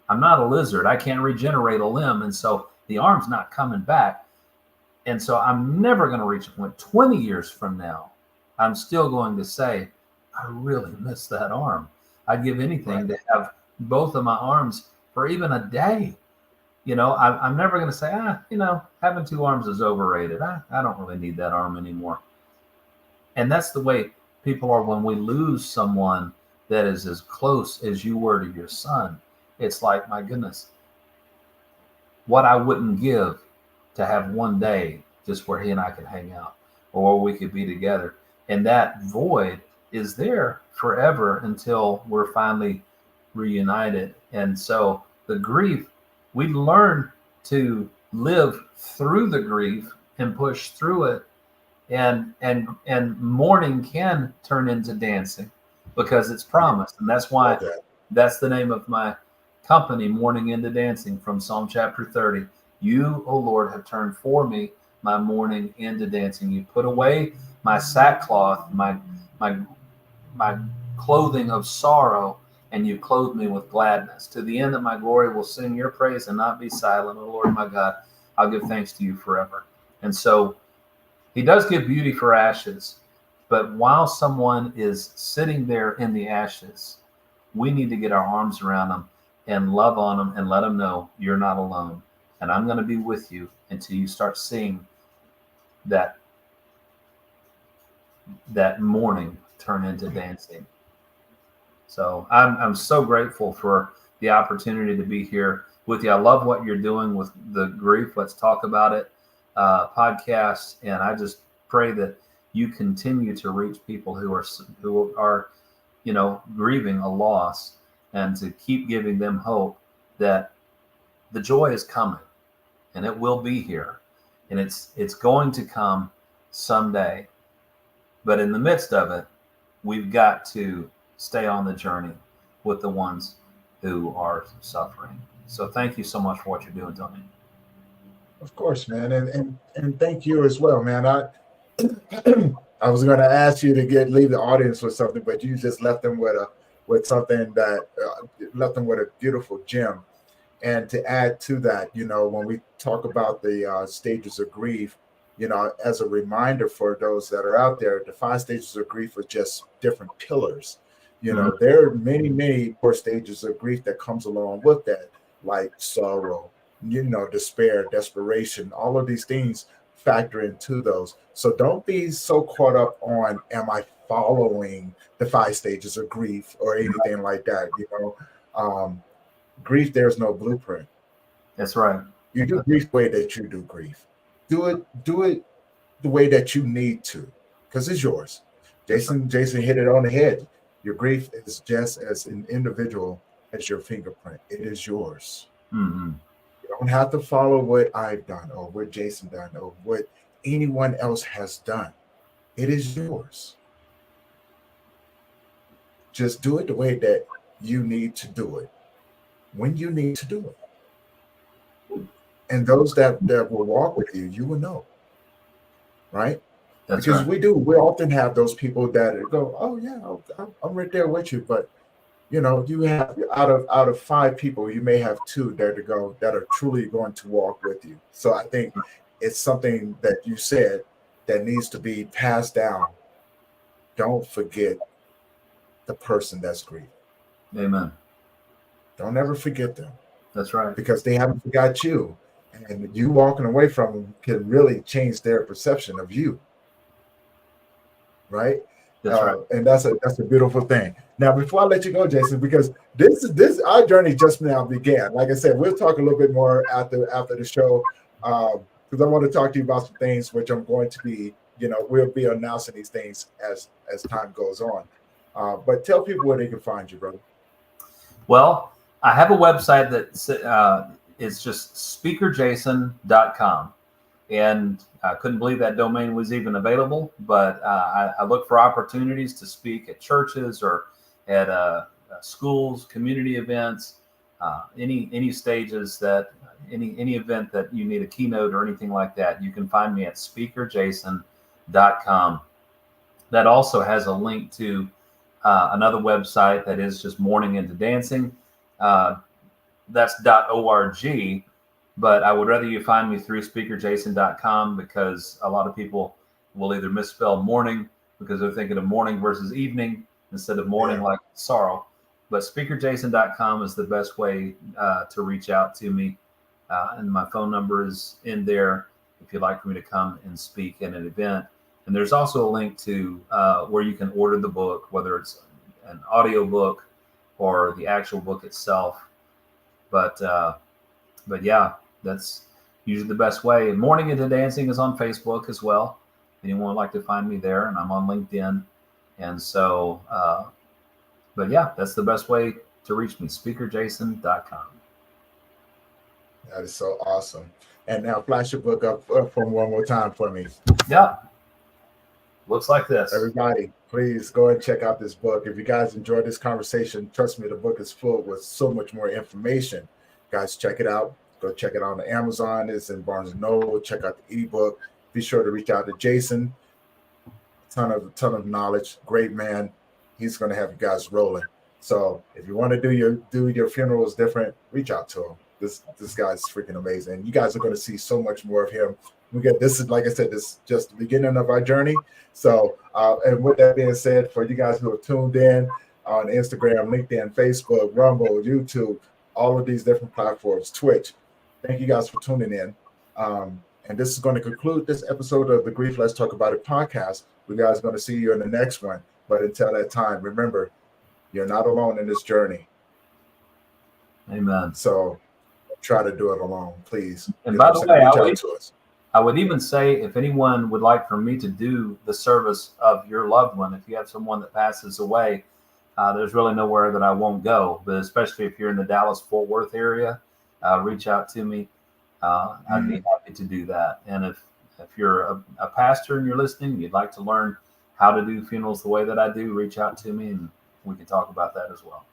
I'm not a lizard. I can't regenerate a limb. And so the arm's not coming back. And so I'm never going to reach a point 20 years from now. I'm still going to say, I really miss that arm. I'd give anything to have both of my arms for even a day. I'm never going to say, having two arms is overrated. I don't really need that arm anymore. And that's the way people are when we lose someone that is as close as you were to your son. It's like, my goodness, what I wouldn't give to have one day just where he and I could hang out or we could be together. And that void is there forever until we're finally reunited. And so the grief, we learn to live through the grief and push through it. And mourning can turn into dancing because it's promised. And that's why that's the name of my company, Mourning Into Dancing, from Psalm chapter 30. You, O Lord, have turned for me my mourning into dancing. You put away my sackcloth, my clothing of sorrow, and you clothed me with gladness, to the end that my glory will sing your praise and not be silent. O Lord, my God, I'll give thanks to you forever. And so he does give beauty for ashes, but while someone is sitting there in the ashes, we need to get our arms around them and love on them and let them know you're not alone. And I'm going to be with you until you start seeing that mourning turn into dancing. So I'm so grateful for the opportunity to be here with you. I love what you're doing with the Grief Let's Talk About It podcast, and I just pray that you continue to reach people who are grieving a loss, and to keep giving them hope that the joy is coming, and it will be here, and it's going to come someday. But in the midst of it, we've got to stay on the journey with the ones who are suffering. So thank you so much for what you're doing, Tony. Of course, man. And thank you as well, man. I was going to ask you to leave the audience with something, but you just left them with something that left them with a beautiful gem. And to add to that, when we talk about the stages of grief, as a reminder for those that are out there, the 5 stages of grief are just different pillars. There are many, many more stages of grief that comes along with that, like sorrow, despair, desperation. All of these things factor into those. So don't be so caught up on, am I following the 5 stages of grief or anything like that? Grief, there's no blueprint. That's right. You do grief the way that you do grief. Do it the way that you need to, because it's yours. Jason hit it on the head. Your grief is just as an individual as your fingerprint. It is yours. Mm-hmm. You don't have to follow what I've done or what Jason done or what anyone else has done. It is yours. Just do it the way that you need to do it, when you need to do it. And those that will walk with you, you will know. Right? That's because right. we often have those people that go, oh yeah, I'm right there with you. But you know, you have out of 5 people, you may have 2 there to go that are truly going to walk with you. So I think it's something that you said that needs to be passed down. Don't forget the person that's grieving. Amen. Don't ever forget them, That's right. because they haven't forgot you. And you walking away from them can really change their perception of you. Right? That's right. And that's a beautiful thing. Now, before I let you go, Jason, because this our journey just now began. Like I said, we'll talk a little bit more after the show, because I want to talk to you about some things which I'm going to be, we'll be announcing these things as time goes on. But tell people where they can find you, brother. Well, I have a website that is just speakerjason.com. And I couldn't believe that domain was even available, but I look for opportunities to speak at churches or at schools, community events, any stages that any event that you need a keynote or anything like that. You can find me at speakerjason.com. That also has a link to another website that is just Mourning Into Dancing. That's .org. But I would rather you find me through speakerjason.com, because a lot of people will either misspell morning because they're thinking of morning versus evening instead of mourning like sorrow. But speakerjason.com is the best way to reach out to me. And my phone number is in there if you'd like for me to come and speak at an event. And there's also a link to where you can order the book, whether it's an audio book or the actual book itself. But yeah, that's usually the best way. And Mourning Into Dancing is on Facebook as well. Anyone would like to find me there, and I'm on LinkedIn. And so, but yeah, that's the best way to reach me, speakerjason.com. That is so awesome. And now flash your book up from one more time for me. Yeah. Looks like this. Everybody, please go and check out this book. If you guys enjoyed this conversation, trust me, the book is full with so much more information. Guys, check it out. Go check it out on Amazon. It's in Barnes & Noble. Check out the ebook. Be sure to reach out to Jason. Ton of knowledge. Great man. He's going to have you guys rolling. So if you want to do your funerals different, reach out to him. This guy's freaking amazing. You guys are going to see so much more of him. This is, like I said, this is just the beginning of our journey. So, and with that being said, for you guys who have tuned in on Instagram, LinkedIn, Facebook, Rumble, YouTube, all of these different platforms, Twitch, thank you guys for tuning in. And this is going to conclude this episode of the Grief Let's Talk About It podcast. We guys are going to see you in the next one. But until that time, remember, you're not alone in this journey. Amen. So try to do it alone, please. And by the way, I would even say, if anyone would like for me to do the service of your loved one, if you have someone that passes away, there's really nowhere that I won't go. But especially if you're in the Dallas-Fort Worth area, reach out to me. I'd be happy to do that. And if you're a pastor and you're listening, and you'd like to learn how to do funerals the way that I do, reach out to me and we can talk about that as well.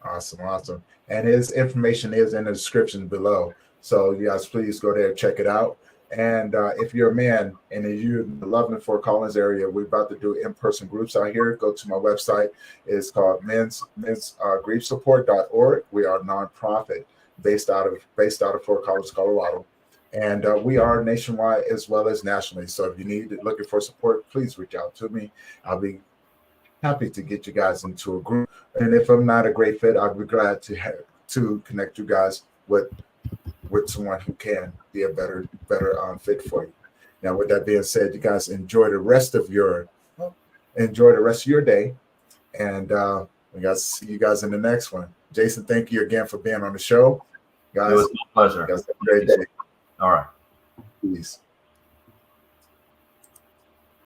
Awesome. And his information is in the description below. So you guys, please go there and check it out. And if you're a man and you're in the Love and Fort Collins area, we're about to do in-person groups out here. Go to my website. It's called griefsupport.org. We are a nonprofit based out of Fort Collins, Colorado. And we are nationwide as well as nationally. So if you looking for support, please reach out to me. I'll be happy to get you guys into a group. And if I'm not a great fit, I'd be glad to connect you guys with someone who can be a better fit for you. Now, with that being said, you guys enjoy the rest of your day, and we got to see you guys in the next one. Jason, thank you again for being on the show, guys. It was my pleasure. You guys have a great day. All right. Peace.